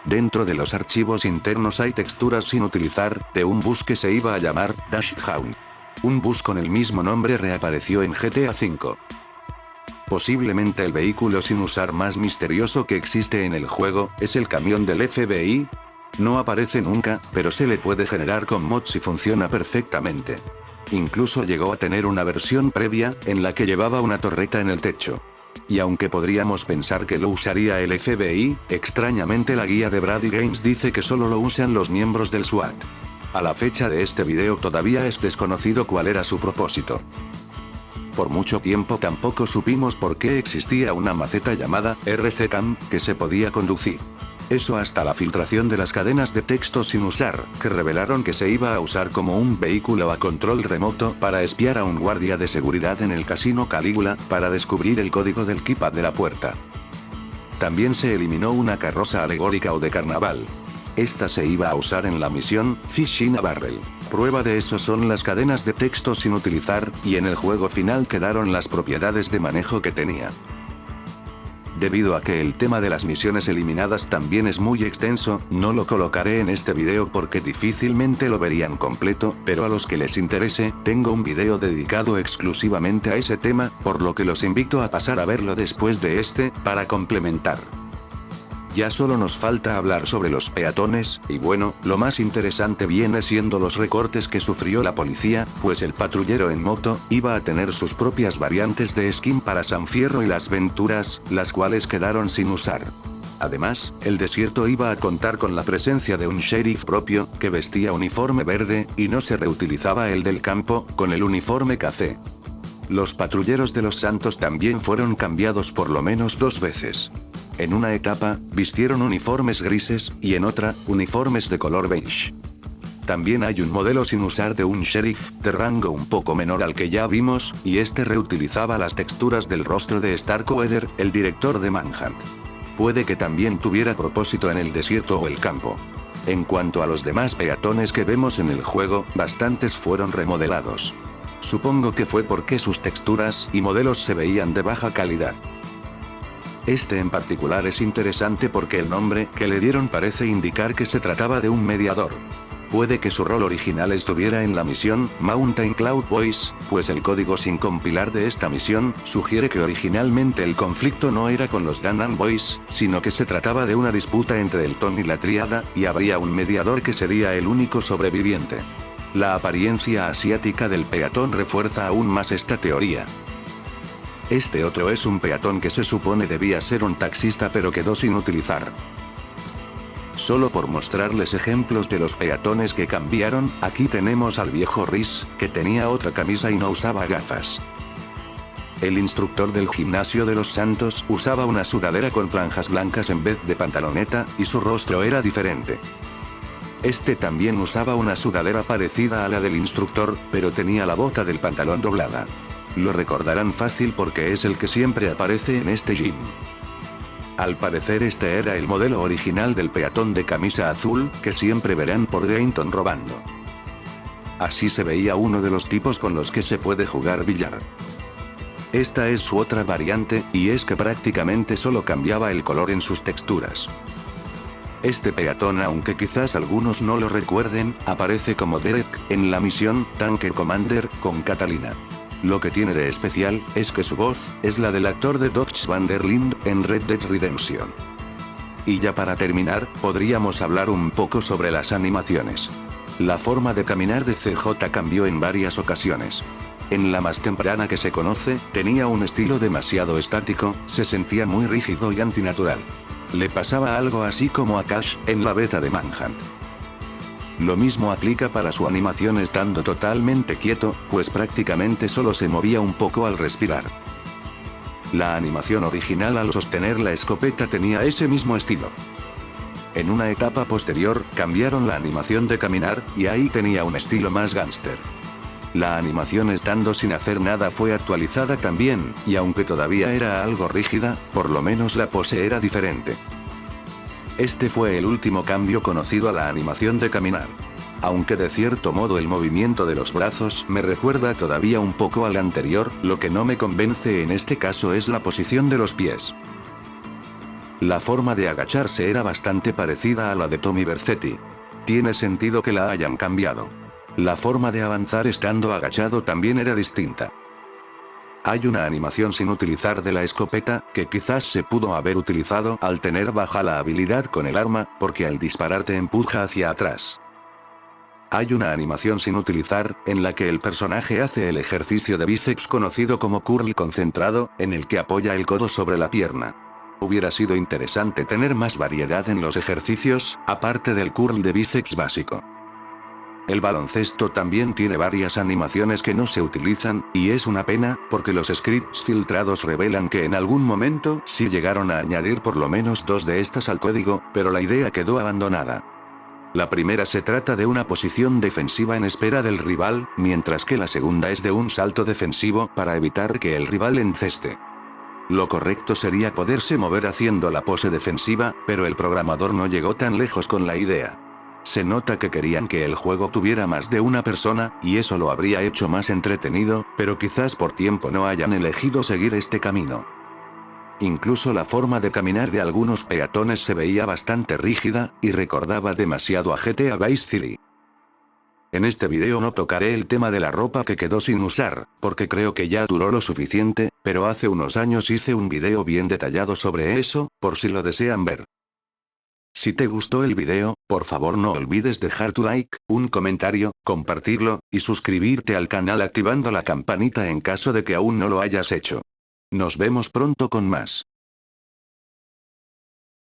Dentro de los archivos internos hay texturas sin utilizar, de un bus que se iba a llamar Dashhound. Un bus con el mismo nombre reapareció en GTA V. Posiblemente el vehículo sin usar más misterioso que existe en el juego, es el camión del FBI. No aparece nunca, pero se le puede generar con mods y funciona perfectamente. Incluso llegó a tener una versión previa, en la que llevaba una torreta en el techo. Y aunque podríamos pensar que lo usaría el FBI, extrañamente la guía de Brady Games dice que solo lo usan los miembros del SWAT. A la fecha de este video todavía es desconocido cuál era su propósito. Por mucho tiempo tampoco supimos por qué existía una maceta llamada RC-Cam, que se podía conducir. Eso hasta la filtración de las cadenas de texto sin usar, que revelaron que se iba a usar como un vehículo a control remoto para espiar a un guardia de seguridad en el casino Calígula, para descubrir el código del keypad de la puerta. También se eliminó una carroza alegórica o de carnaval. Esta se iba a usar en la misión Fish in a Barrel. Prueba de eso son las cadenas de texto sin utilizar, y en el juego final quedaron las propiedades de manejo que tenía. Debido a que el tema de las misiones eliminadas también es muy extenso, no lo colocaré en este video porque difícilmente lo verían completo, pero a los que les interese, tengo un video dedicado exclusivamente a ese tema, por lo que los invito a pasar a verlo después de este, para complementar. Ya solo nos falta hablar sobre los peatones, y bueno, lo más interesante viene siendo los recortes que sufrió la policía, pues el patrullero en moto, iba a tener sus propias variantes de skin para San Fierro y Las Venturas, las cuales quedaron sin usar. Además, el desierto iba a contar con la presencia de un sheriff propio, que vestía uniforme verde, y no se reutilizaba el del campo, con el uniforme café. Los patrulleros de los Santos también fueron cambiados por lo menos 2 veces. En una etapa, vistieron uniformes grises, y en otra, uniformes de color beige. También hay un modelo sin usar de un sheriff, de rango un poco menor al que ya vimos, y este reutilizaba las texturas del rostro de Starkweather, el director de Manhunt. Puede que también tuviera propósito en el desierto o el campo. En cuanto a los demás peatones que vemos en el juego, bastantes fueron remodelados. Supongo que fue porque sus texturas y modelos se veían de baja calidad. Este en particular es interesante porque el nombre que le dieron parece indicar que se trataba de un mediador. Puede que su rol original estuviera en la misión Mountain Cloud Boys, pues el código sin compilar de esta misión sugiere que originalmente el conflicto no era con los Danann Boys, sino que se trataba de una disputa entre el Ton y la Tríada, y habría un mediador que sería el único sobreviviente. La apariencia asiática del peatón refuerza aún más esta teoría. Este otro es un peatón que se supone debía ser un taxista pero quedó sin utilizar. Solo por mostrarles ejemplos de los peatones que cambiaron, aquí tenemos al viejo Rhys, que tenía otra camisa y no usaba gafas. El instructor del gimnasio de los Santos usaba una sudadera con franjas blancas en vez de pantaloneta, y su rostro era diferente. Este también usaba una sudadera parecida a la del instructor, pero tenía la bota del pantalón doblada. Lo recordarán fácil porque es el que siempre aparece en este gym. Al parecer este era el modelo original del peatón de camisa azul, que siempre verán por Gaynton robando. Así se veía uno de los tipos con los que se puede jugar billar. Esta es su otra variante, y es que prácticamente solo cambiaba el color en sus texturas. Este peatón, aunque quizás algunos no lo recuerden, aparece como Derek, en la misión Tanker Commander, con Catalina. Lo que tiene de especial, es que su voz, es la del actor de Dodge Van der Linde, en Red Dead Redemption. Y ya para terminar, podríamos hablar un poco sobre las animaciones. La forma de caminar de CJ cambió en varias ocasiones. En la más temprana que se conoce, tenía un estilo demasiado estático, se sentía muy rígido y antinatural. Le pasaba algo así como a Cash, en la beta de Manhunt. Lo mismo aplica para su animación estando totalmente quieto, pues prácticamente solo se movía un poco al respirar. La animación original al sostener la escopeta tenía ese mismo estilo. En una etapa posterior, cambiaron la animación de caminar, y ahí tenía un estilo más gángster. La animación estando sin hacer nada fue actualizada también, y aunque todavía era algo rígida, por lo menos la pose era diferente. Este fue el último cambio conocido a la animación de caminar. Aunque de cierto modo el movimiento de los brazos me recuerda todavía un poco al anterior, lo que no me convence en este caso es la posición de los pies. La forma de agacharse era bastante parecida a la de Tommy Vercetti. Tiene sentido que la hayan cambiado. La forma de avanzar estando agachado también era distinta. Hay una animación sin utilizar de la escopeta, que quizás se pudo haber utilizado al tener baja la habilidad con el arma, porque al disparar te empuja hacia atrás. Hay una animación sin utilizar, en la que el personaje hace el ejercicio de bíceps conocido como curl concentrado, en el que apoya el codo sobre la pierna. Hubiera sido interesante tener más variedad en los ejercicios, aparte del curl de bíceps básico. El baloncesto también tiene varias animaciones que no se utilizan, y es una pena, porque los scripts filtrados revelan que en algún momento sí llegaron a añadir por lo menos 2 de estas al código, pero la idea quedó abandonada. La primera se trata de una posición defensiva en espera del rival, mientras que la segunda es de un salto defensivo para evitar que el rival enceste. Lo correcto sería poderse mover haciendo la pose defensiva, pero el programador no llegó tan lejos con la idea. Se nota que querían que el juego tuviera más de una persona, y eso lo habría hecho más entretenido, pero quizás por tiempo no hayan elegido seguir este camino. Incluso la forma de caminar de algunos peatones se veía bastante rígida, y recordaba demasiado a GTA Vice City. En este video no tocaré el tema de la ropa que quedó sin usar, porque creo que ya duró lo suficiente, pero hace unos años hice un video bien detallado sobre eso, por si lo desean ver. Si te gustó el video, por favor no olvides dejar tu like, un comentario, compartirlo, y suscribirte al canal activando la campanita en caso de que aún no lo hayas hecho. Nos vemos pronto con más.